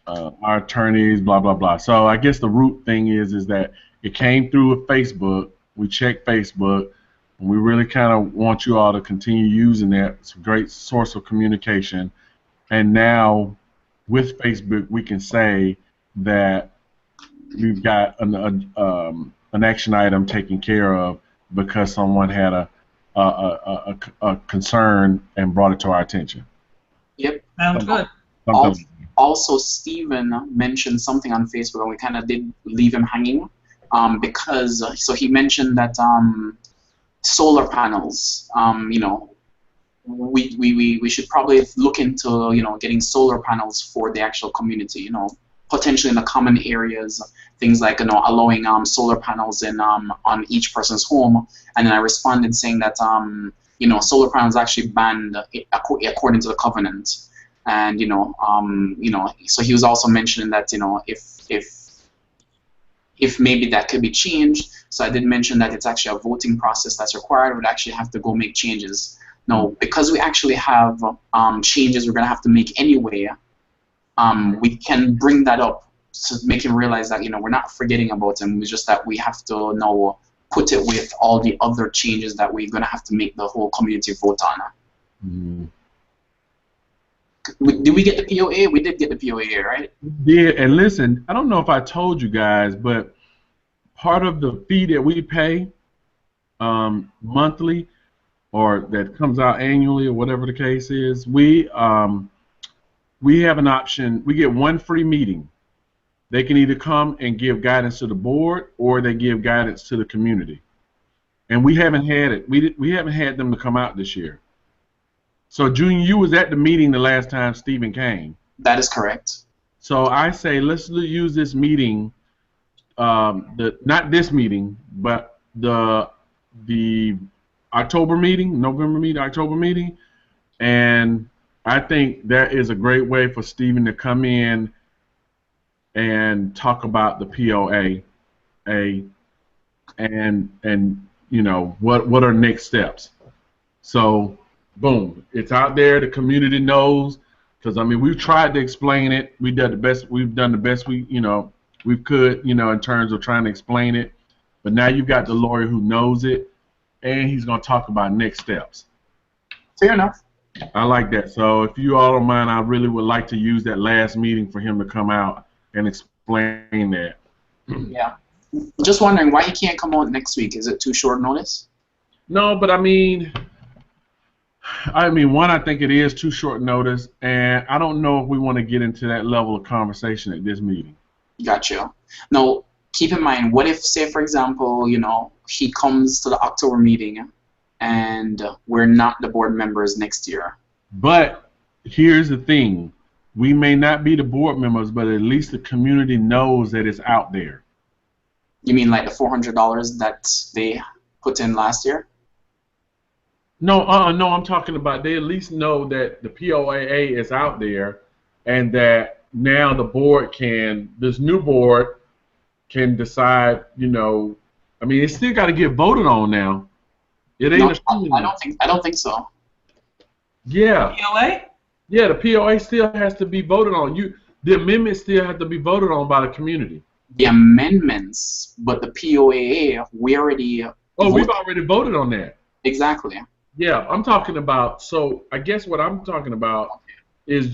[SPEAKER 1] our attorneys, blah, blah, blah. So I guess the root thing is that it came through Facebook. We checked Facebook, and we really kind of want you all to continue using that. It's a great source of communication. And now with Facebook, we can say that we've got an action item taken care of because someone had a concern and brought it to our attention.
[SPEAKER 3] Yep.
[SPEAKER 4] Sounds good.
[SPEAKER 3] Also, Stephen mentioned something on Facebook, and we kind of did leave him hanging because he mentioned that solar panels, we should probably look into getting solar panels for the actual community, potentially in the common areas, things like allowing solar panels in on each person's home. And then I responded saying that solar panels actually banned according to the covenant. And so he was also mentioning that if maybe that could be changed. So I did mention that it's actually a voting process that's required. We'd actually have to go make changes. Now, because we actually have changes we're going to have to make anyway, we can bring that up to make him realize that we're not forgetting about him. It's just that we have to now put it with all the other changes that we're going to have to make the whole community vote on.
[SPEAKER 1] Mm.
[SPEAKER 3] Did we get the POA? We did get the POA, right?
[SPEAKER 1] Yeah, and listen, I don't know if I told you guys, but part of the fee that we pay monthly, or that comes out annually, or whatever the case is, we have an option. We get one free meeting. They can either come and give guidance to the board, or they give guidance to the community. And we haven't had it. We haven't had them to come out this year. So, Junior, you was at the meeting the last time Stephen came.
[SPEAKER 3] That is correct.
[SPEAKER 1] So I say let's use this meeting, not this meeting, but the October meeting, November meeting, October meeting, and I think that is a great way for Stephen to come in and talk about the POA, and what are next steps. So. Boom! It's out there. The community knows, because we've tried to explain it. We've done the best we we could in terms of trying to explain it. But now you've got the lawyer who knows it, and he's going to talk about next steps.
[SPEAKER 3] Fair enough.
[SPEAKER 1] I like that. So if you all don't mind, I really would like to use that last meeting for him to come out and explain that.
[SPEAKER 3] Yeah. Just wondering why he can't come out next week. Is it too short notice?
[SPEAKER 1] No, but one, I think it is too short notice, and I don't know if we want to get into that level of conversation at this meeting.
[SPEAKER 3] Gotcha. Now, keep in mind, what if, say, for example, he comes to the October meeting and we're not the board members next year?
[SPEAKER 1] But here's the thing. We may not be the board members, but at least the community knows that it's out there.
[SPEAKER 3] You mean like the $400 that they put in last year?
[SPEAKER 1] No, no, I'm talking about they at least know that the POAA is out there, and that now this new board can decide, it's still got to get voted on now. It ain't
[SPEAKER 3] I don't think so.
[SPEAKER 1] Yeah.
[SPEAKER 4] POA?
[SPEAKER 1] Yeah, the POA still has to be voted on. The amendments still have to be voted on by the community.
[SPEAKER 3] The amendments, but the POAA, we've already
[SPEAKER 1] voted on that.
[SPEAKER 3] Exactly.
[SPEAKER 1] Yeah, I'm talking about. So I guess what I'm talking about is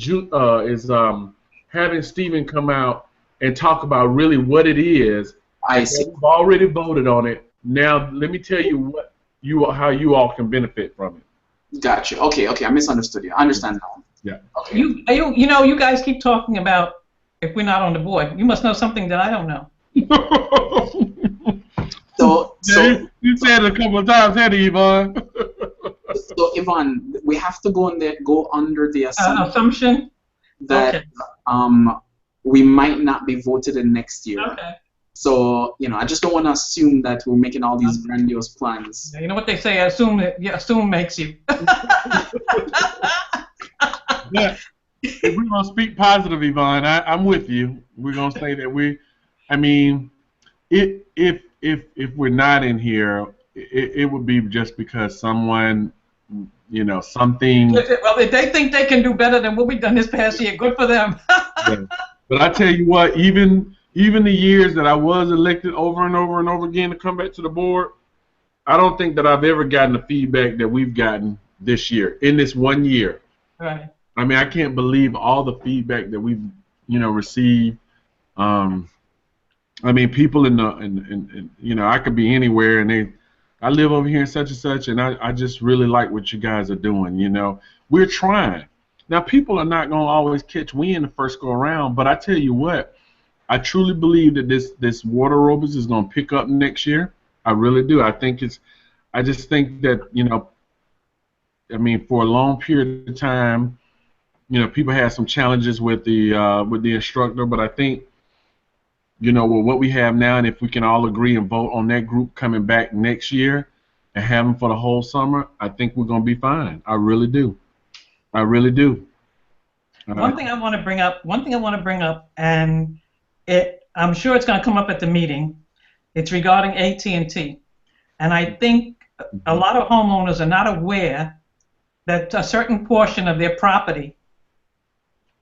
[SPEAKER 1] having Stephen come out and talk about really what it is.
[SPEAKER 3] I see.
[SPEAKER 1] We've already voted on it. Now let me tell you how you all can benefit from it.
[SPEAKER 3] Gotcha. Okay. I misunderstood you. I understand now.
[SPEAKER 1] Yeah.
[SPEAKER 3] Okay.
[SPEAKER 4] You guys keep talking about if we're not on the board. You must know something that I don't know.
[SPEAKER 3] So
[SPEAKER 1] you said it a couple of times, hadn't you, Yvonne?
[SPEAKER 3] So Yvonne, we have to go under the
[SPEAKER 4] assumption
[SPEAKER 3] that we might not be voted in next year.
[SPEAKER 4] Okay.
[SPEAKER 3] So I just don't want to assume that we're making all these grandiose plans.
[SPEAKER 4] You know what they say? Assume makes you.
[SPEAKER 1] Yeah. If we're gonna speak positive, Yvonne, I'm with you. We're gonna say that if we're not in here, it would be just because someone, something.
[SPEAKER 4] Well, if they think they can do better than what we've done this past year, good for them.
[SPEAKER 1] Yeah. But I tell you what, even the years that I was elected over and over and over again to come back to the board, I don't think that I've ever gotten the feedback that we've gotten this year, in this 1 year.
[SPEAKER 4] Right.
[SPEAKER 1] I can't believe all the feedback that we've, received. People I could be anywhere, and I live over here in such and such, and I just really like what you guys are doing. We're trying. Now, people are not going to always catch wind the first go around, but I tell you what, I truly believe that this water aerobics is going to pick up next year. I really do. I just think that, for a long period of time, people had some challenges with the instructor, but I think you know, with what we have now, and if we can all agree and vote on that group coming back next year and have them for the whole summer, I think we're going to be fine. I really do. I really do.
[SPEAKER 4] One thing I want to bring up, and I'm sure it's going to come up at the meeting. It's regarding AT&T, and I think a lot of homeowners are not aware that a certain portion of their property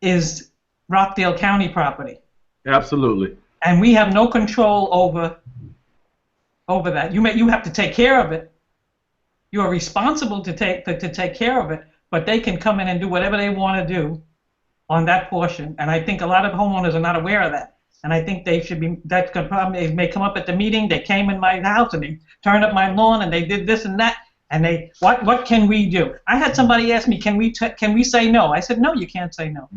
[SPEAKER 4] is Rockdale County property.
[SPEAKER 1] Absolutely.
[SPEAKER 4] And we have no control over that. You have to take care of it. You are responsible to take care of it, but they can come in and do whatever they want to do on that portion. And I think a lot of homeowners are not aware of that. And I think they should be. That could probably may come up at the meeting. They came in my house and they turned up my lawn and they did this and that. And they, what can we do? I had somebody ask me, can we say no? I said, no, you can't say no.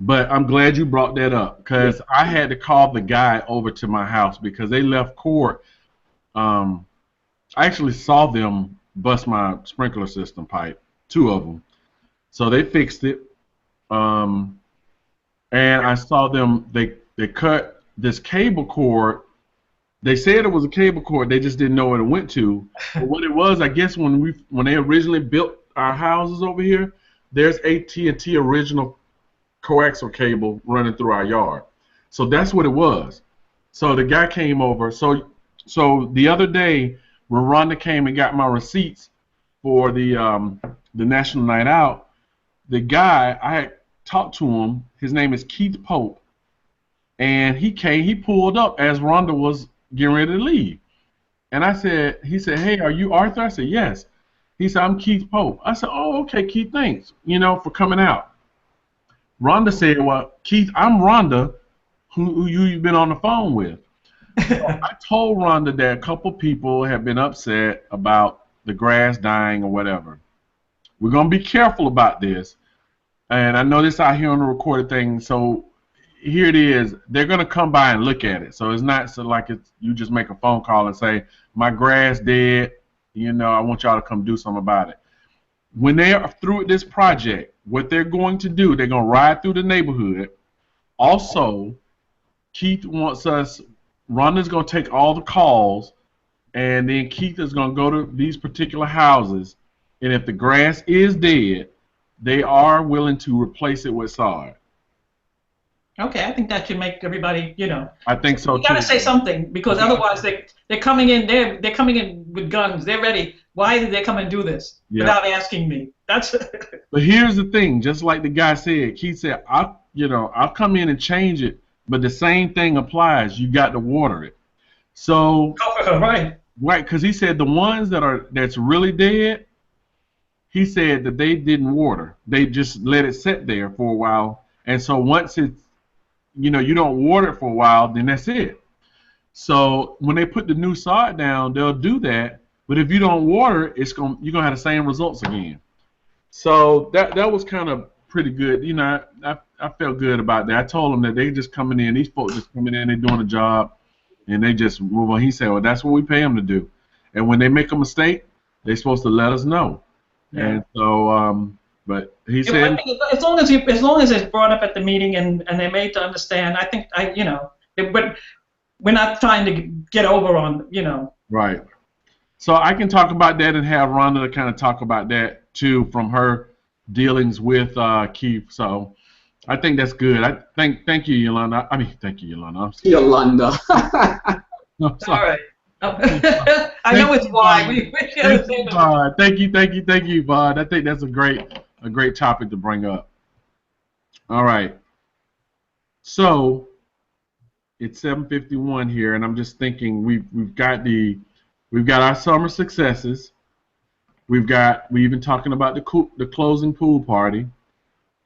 [SPEAKER 1] But I'm glad you brought that up, because I had to call the guy over to my house because they left court. I actually saw them bust my sprinkler system pipe, 2 of them. So they fixed it. And I saw them, they cut this cable cord. They said it was a cable cord, they just didn't know what it went to. But what it was, I guess when they originally built our houses over here, there's AT&T original coaxial cable running through our yard. So that's what it was. So the guy came over. So the other day when Rhonda came and got my receipts for the National Night Out, the guy, I had talked to him, his name is Keith Pope, and he pulled up as Rhonda was getting ready to leave. And he said, hey, are you Arthur? I said, yes. He said, I'm Keith Pope. I said, oh, okay, Keith, thanks, for coming out. Rhonda said, well, Keith, I'm Rhonda, who you've been on the phone with. So I told Rhonda that a couple people have been upset about the grass dying or whatever. We're going to be careful about this. And I know this out here on the recorded thing, so here it is. They're going to come by and look at it. So it's not you just make a phone call and say, my grass dead, I want y'all to come do something about it. When they are through with this project, what they're going to do, they're going to ride through the neighborhood. Also, Keith wants us, Rhonda's going to take all the calls, and then Keith is going to go to these particular houses, and if the grass is dead, they are willing to replace it with sod.
[SPEAKER 4] Okay, I think that should make everybody,
[SPEAKER 1] I think so too.
[SPEAKER 4] You gotta say something, because otherwise they're coming in. They're coming in with guns. They're ready. Why did they come and do this without asking me? That's.
[SPEAKER 1] But here's the thing. Just like the guy said, Keith said, I'll come in and change it, but the same thing applies. You got to water it. So right, because he said the ones that's really dead, he said that they didn't water. They just let it sit there for a while, and so once it's you don't water it for a while, then that's it. So when they put the new sod down, they'll do that. But if you don't water it, you're gonna have the same results again. So that was kind of pretty good. I felt good about that. I told them that they just coming in. These folks just coming in, they're doing a job, and they just move on. He said, well, that's what we pay them to do. And when they make a mistake, they're supposed to let us know. Yeah. And so, but he said,
[SPEAKER 4] I think as long as it's brought up at the meeting and they're made to understand, I think but we're not trying to get over on
[SPEAKER 1] Right. So I can talk about that and have Rhonda to kind of talk about that too from her dealings with Keith. So I think that's good. Thank you, Yolanda. Thank you, Yolanda.
[SPEAKER 2] Yolanda.
[SPEAKER 1] No,
[SPEAKER 4] all right. I know it's why.
[SPEAKER 1] Thank you, Bud. I think that's a great topic to bring up. All right. So it's 7:51 here, and I'm just thinking we've got our summer successes. We've been talking about the closing pool party,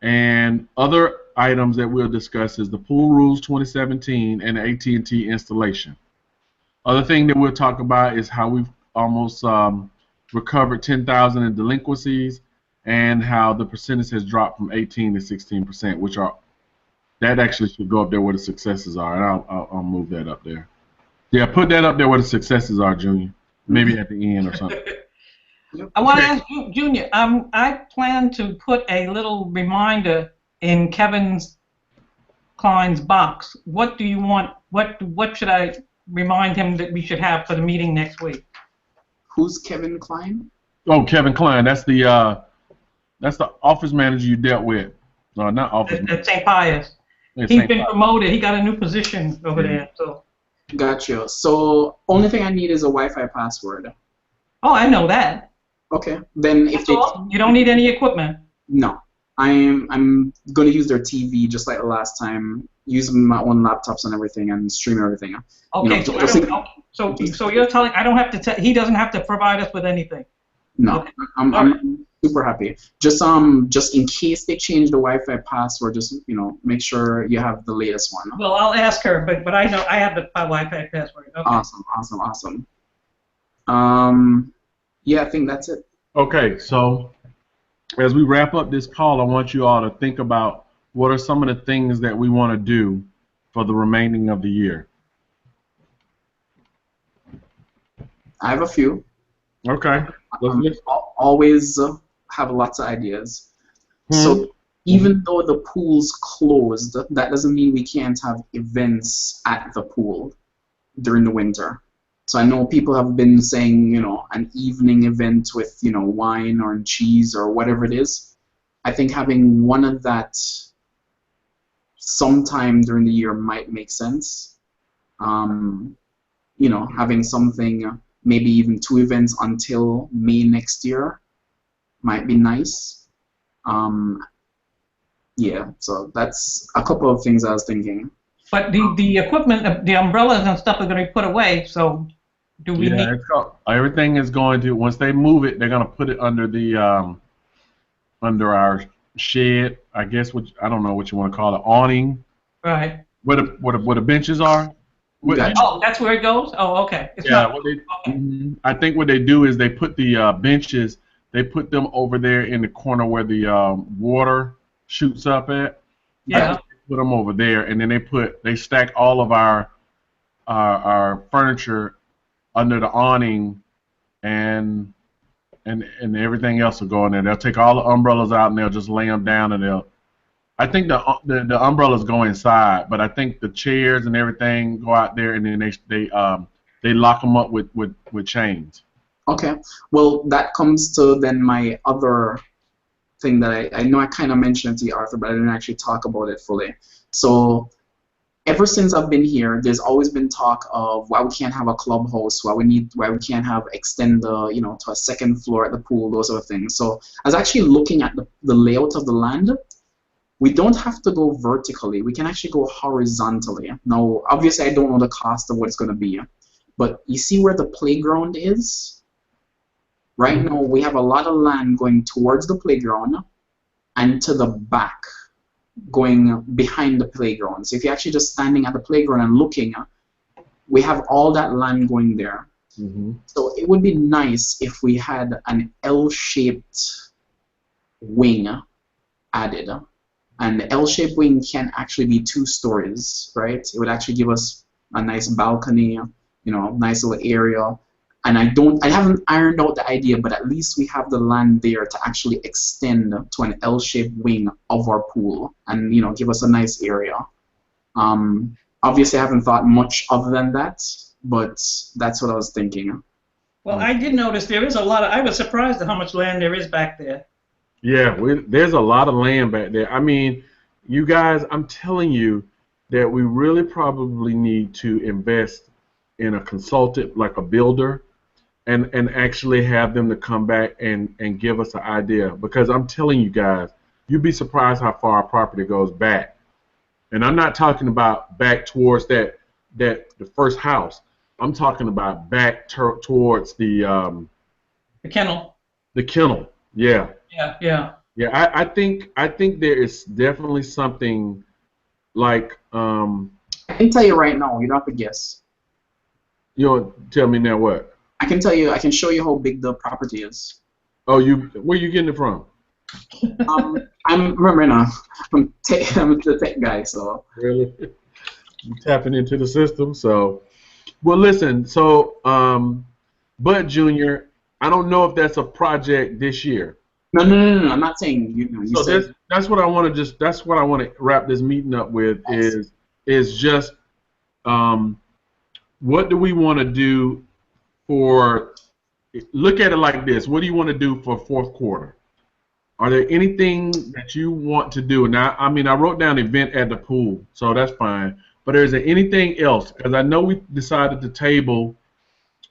[SPEAKER 1] and other items that we'll discuss is the Pool Rules 2017 and the AT&T installation. Other thing that we'll talk about is how we've almost recovered 10,000 in delinquencies, and how the percentage has dropped from 18 to 16%, that actually should go up there where the successes are, and I'll move that up there. Yeah, put that up there where the successes are, Junior. Maybe at the end or something.
[SPEAKER 4] I want to ask you, Junior. I plan to put a little reminder in Kevin's Klein's box. What do you want? What should I remind him that we should have for the meeting next week?
[SPEAKER 2] Who's Kevin Klein?
[SPEAKER 1] Oh, Kevin Klein. That's the office manager you dealt with. No, not office manager.
[SPEAKER 4] At St. Pius.
[SPEAKER 1] Yeah,
[SPEAKER 4] He's
[SPEAKER 1] St.
[SPEAKER 4] been
[SPEAKER 1] Pius.
[SPEAKER 4] promoted. He got a new position over there. So.
[SPEAKER 2] Gotcha. So only thing I need is a Wi-Fi password.
[SPEAKER 4] Oh, I know that.
[SPEAKER 2] Okay. Then if
[SPEAKER 4] That's all? You don't need any equipment.
[SPEAKER 2] No, I'm going to use their TV just like the last time, use my own laptops and everything and stream everything.
[SPEAKER 4] Okay, so you're telling I don't have to he doesn't have to provide us with anything.
[SPEAKER 2] No,
[SPEAKER 4] okay.
[SPEAKER 2] I'm super happy. Just in case they change the Wi-Fi password, just make sure you have the latest one.
[SPEAKER 4] Well, I'll ask her, but I know I have the Wi-Fi password. Okay.
[SPEAKER 2] Awesome. Yeah, I think that's it.
[SPEAKER 1] Okay, so as we wrap up this call, I want you all to think about what are some of the things that we want to do for the remaining of the year.
[SPEAKER 2] I have a few.
[SPEAKER 1] Okay.
[SPEAKER 2] Always have lots of ideas. So even though the pool's closed, that doesn't mean we can't have events at the pool during the winter. So I know people have been saying, an evening event with, wine or cheese or whatever it is. I think having one of that sometime during the year might make sense. Having something, maybe even 2 events until May next year might be nice. Yeah, so that's a couple of things I was thinking.
[SPEAKER 4] But the equipment, the umbrellas and stuff are going to be put away, so do we need...
[SPEAKER 1] Everything is going to, once they move it, they're going to put it under the, under our shed, I guess, which I don't know what you want to call it, awning.
[SPEAKER 4] Right.
[SPEAKER 1] Where the benches are.
[SPEAKER 4] Oh, that's where it goes? Oh, okay. It's not,
[SPEAKER 1] I think what they do is they put the benches, they put them over there in the corner where the water shoots up at.
[SPEAKER 4] Yeah.
[SPEAKER 1] Put them over there, and then they stack all of our furniture under the awning, and everything else will go in there. They'll take all the umbrellas out and they'll just lay them down, and I think the umbrellas go inside, but I think the chairs and everything go out there, and then they lock them up with chains.
[SPEAKER 2] Okay. Well, that comes to then my other thing that I know I kind of mentioned to you, Arthur, but I didn't actually talk about it fully. So ever since I've been here, there's always been talk of why we can't have a clubhouse, why we can't extend the to a second floor at the pool, those sort of things. So I was actually looking at the layout of the land. We don't have to go vertically. We can actually go horizontally. Now, obviously, I don't know the cost of what it's going to be, but you see where the playground is? Right now, we have a lot of land going towards the playground and to the back, going behind the playground. So if you're actually just standing at the playground and looking, we have all that land going there.
[SPEAKER 1] Mm-hmm.
[SPEAKER 2] So it would be nice if we had an L-shaped wing added. And the L-shaped wing can actually be 2 stories, right? It would actually give us a nice balcony, nice little area. And I haven't ironed out the idea, but at least we have the land there to actually extend to an L-shaped wing of our pool and, give us a nice area. Obviously, I haven't thought much other than that, but that's what I was thinking.
[SPEAKER 4] Well, I did notice there is a lot of, I was surprised at how much land there is back there.
[SPEAKER 1] Yeah, there's a lot of land back there. I mean, you guys, I'm telling you that we really probably need to invest in a consultant, like a builder, and actually have them to come back and give us an idea. Because I'm telling you guys, you'd be surprised how far our property goes back. And I'm not talking about back towards the first house. I'm talking about back towards the
[SPEAKER 4] kennel.
[SPEAKER 1] The kennel, yeah.
[SPEAKER 4] Yeah.
[SPEAKER 1] Yeah, I think there is definitely something like
[SPEAKER 2] I can tell you right now, you don't have to guess.
[SPEAKER 1] You don't tell me now what?
[SPEAKER 2] I can tell you, I can show you how big the property is.
[SPEAKER 1] Oh, where you getting it from?
[SPEAKER 2] Remember now, I'm the tech guy, so.
[SPEAKER 1] Really? You tapping into the system, so. Well, listen, so, Bud Jr., I don't know if that's a project this year.
[SPEAKER 3] No. I'm not saying you
[SPEAKER 1] So
[SPEAKER 3] said.
[SPEAKER 1] that's what I want to wrap this meeting up with is just what do we want to do for, look at it like this. What do you want to do for fourth quarter? Are there anything that you want to do? Now, I mean, I wrote down event at the pool, so that's fine. But is there anything else? Because I know we decided to table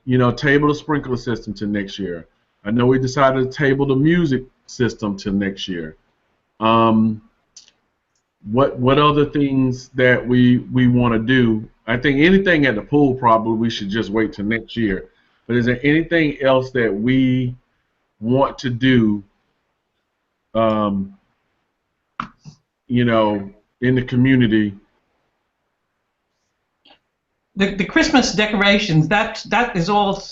[SPEAKER 1] the sprinkler system to next year. I know we decided to table the music system to next year. What other things that we want to do? I think anything at the pool probably we should just wait till next year. But is there anything else that we want to do, in the community?
[SPEAKER 4] The Christmas decorations, that is all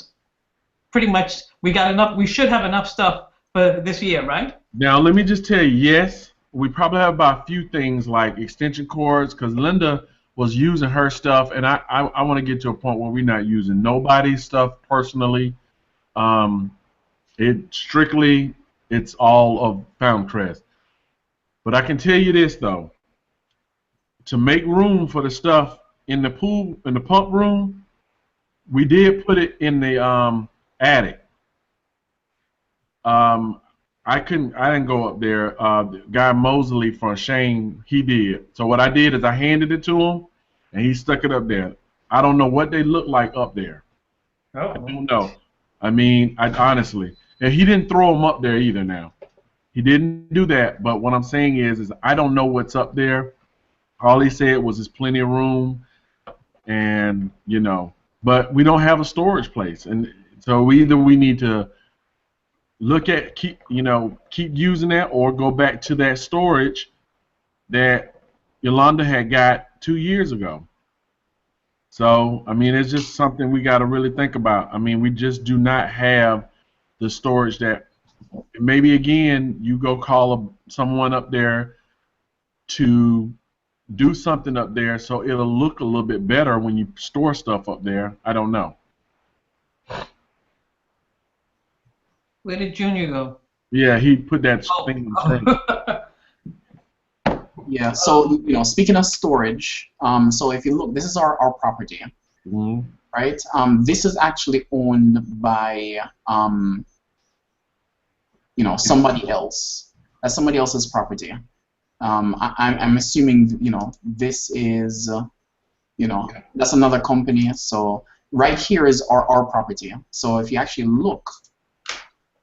[SPEAKER 4] pretty much, we got enough, we should have enough stuff for this year, right?
[SPEAKER 1] Now, let me just tell you, yes, we probably have about a few things like extension cords, because Linda was using her stuff, and I want to get to a point where we're not using nobody's stuff personally. It's all of Fountain Crest. But I can tell you this, though. To make room for the stuff in the pool, in the pump room, we did put it in the attic. I didn't go up there. The guy Mosley from Shane, he did. So what I did is I handed it to him, and he stuck it up there. I don't know what they look like up there.
[SPEAKER 4] Oh.
[SPEAKER 1] I don't know. I mean, honestly, and he didn't throw them up there either. Now, he didn't do that. But what I'm saying is I don't know what's up there. All he said was there's plenty of room, and but we don't have a storage place, and so either we need to look at keep using that, or go back to that storage that Yolanda had got 2 years ago. So I mean, it's just something we got to really think about. I mean, we just do not have the storage that. Maybe again, you go call someone up there to do something up there so it'll look a little bit better when you store stuff up there. I don't know.
[SPEAKER 4] Where did Junior go?
[SPEAKER 1] Yeah, he put that thing in the screen.
[SPEAKER 3] Yeah, so speaking of storage, so if you look, this is our property, right? This is actually owned by somebody else. That's somebody else's property. I'm assuming this is that's another company. So right here is our property. So if you actually look,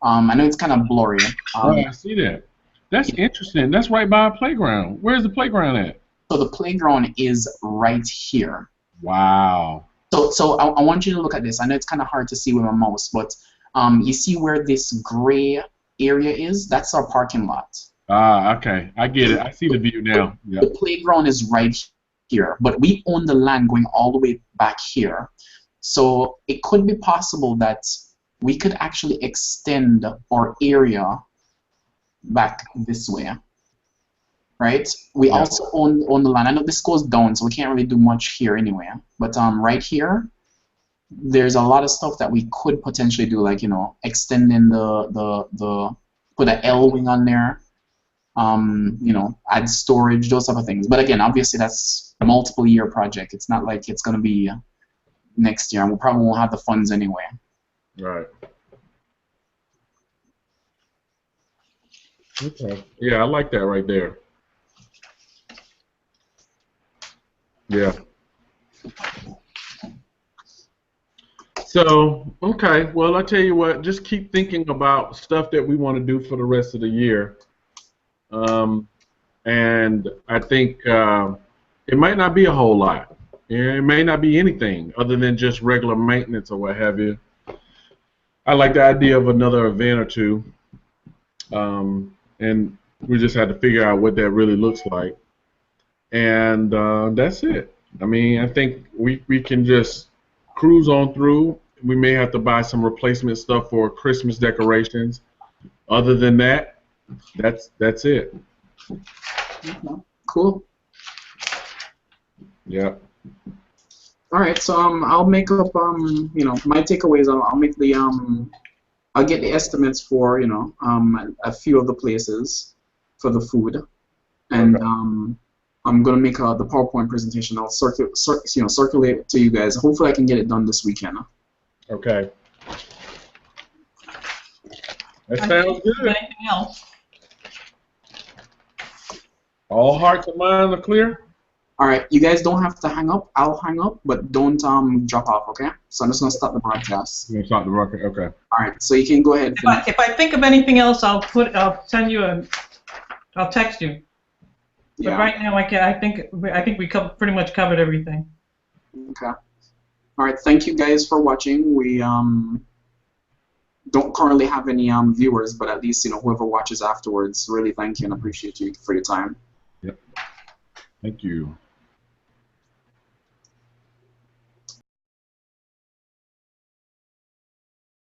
[SPEAKER 3] I know it's kind of blurry.
[SPEAKER 1] I see that. That's interesting. That's right by a playground. Where's the playground at?
[SPEAKER 3] So the playground is right here.
[SPEAKER 1] Wow.
[SPEAKER 3] So I want you to look at this. I know it's kind of hard to see with my mouse, but you see where this gray area is? That's our parking lot.
[SPEAKER 1] Ah, okay. I get it. I see the view now. Yep.
[SPEAKER 3] The playground is right here, but we own the land going all the way back here. So it could be possible that we could actually extend our area back this way, right? We also own the land. I know this goes down, so we can't really do much here anyway. But right here, there's a lot of stuff that we could potentially do, like extending the put an L wing on there. Add storage, those type of things. But again, obviously that's a multiple year project. It's not like it's going to be next year, and we probably won't have the funds anyway.
[SPEAKER 1] Right. Okay. Yeah, I like that right there. Yeah. So, okay. Well, I tell you what, just keep thinking about stuff that we want to do for the rest of the year. And I think it might not be a whole lot. It may not be anything other than just regular maintenance or what have you. I like the idea of another event or two, and we just had to figure out what that really looks like. And that's it. I mean, I think we can just cruise on through. We may have to buy some replacement stuff for Christmas decorations. Other than that, that's it.
[SPEAKER 3] Cool.
[SPEAKER 1] Yeah.
[SPEAKER 3] All right, so I'll make up my takeaways. I'll make the I'll get the estimates for a few of the places for the food, and
[SPEAKER 1] Okay.
[SPEAKER 3] I'm gonna make the PowerPoint presentation. I'll circulate it to you guys. Hopefully, I can get it done this weekend.
[SPEAKER 1] Okay. That sounds good.
[SPEAKER 4] Anything else?
[SPEAKER 1] All hearts and minds are clear?
[SPEAKER 3] All right, you guys don't have to hang up. I'll hang up, but don't drop off, okay? So I'm just gonna stop the broadcast.
[SPEAKER 1] You're gonna start the record? Okay.
[SPEAKER 3] All right, so you can go ahead.
[SPEAKER 4] If I think of anything else, I'll send you I'll text you. But
[SPEAKER 3] Yeah.
[SPEAKER 4] right now, I think we pretty much covered everything.
[SPEAKER 3] Okay. All right. Thank you guys for watching. We don't currently have any viewers, but at least whoever watches afterwards, really thank you and appreciate you for your time.
[SPEAKER 1] Yep. Thank you.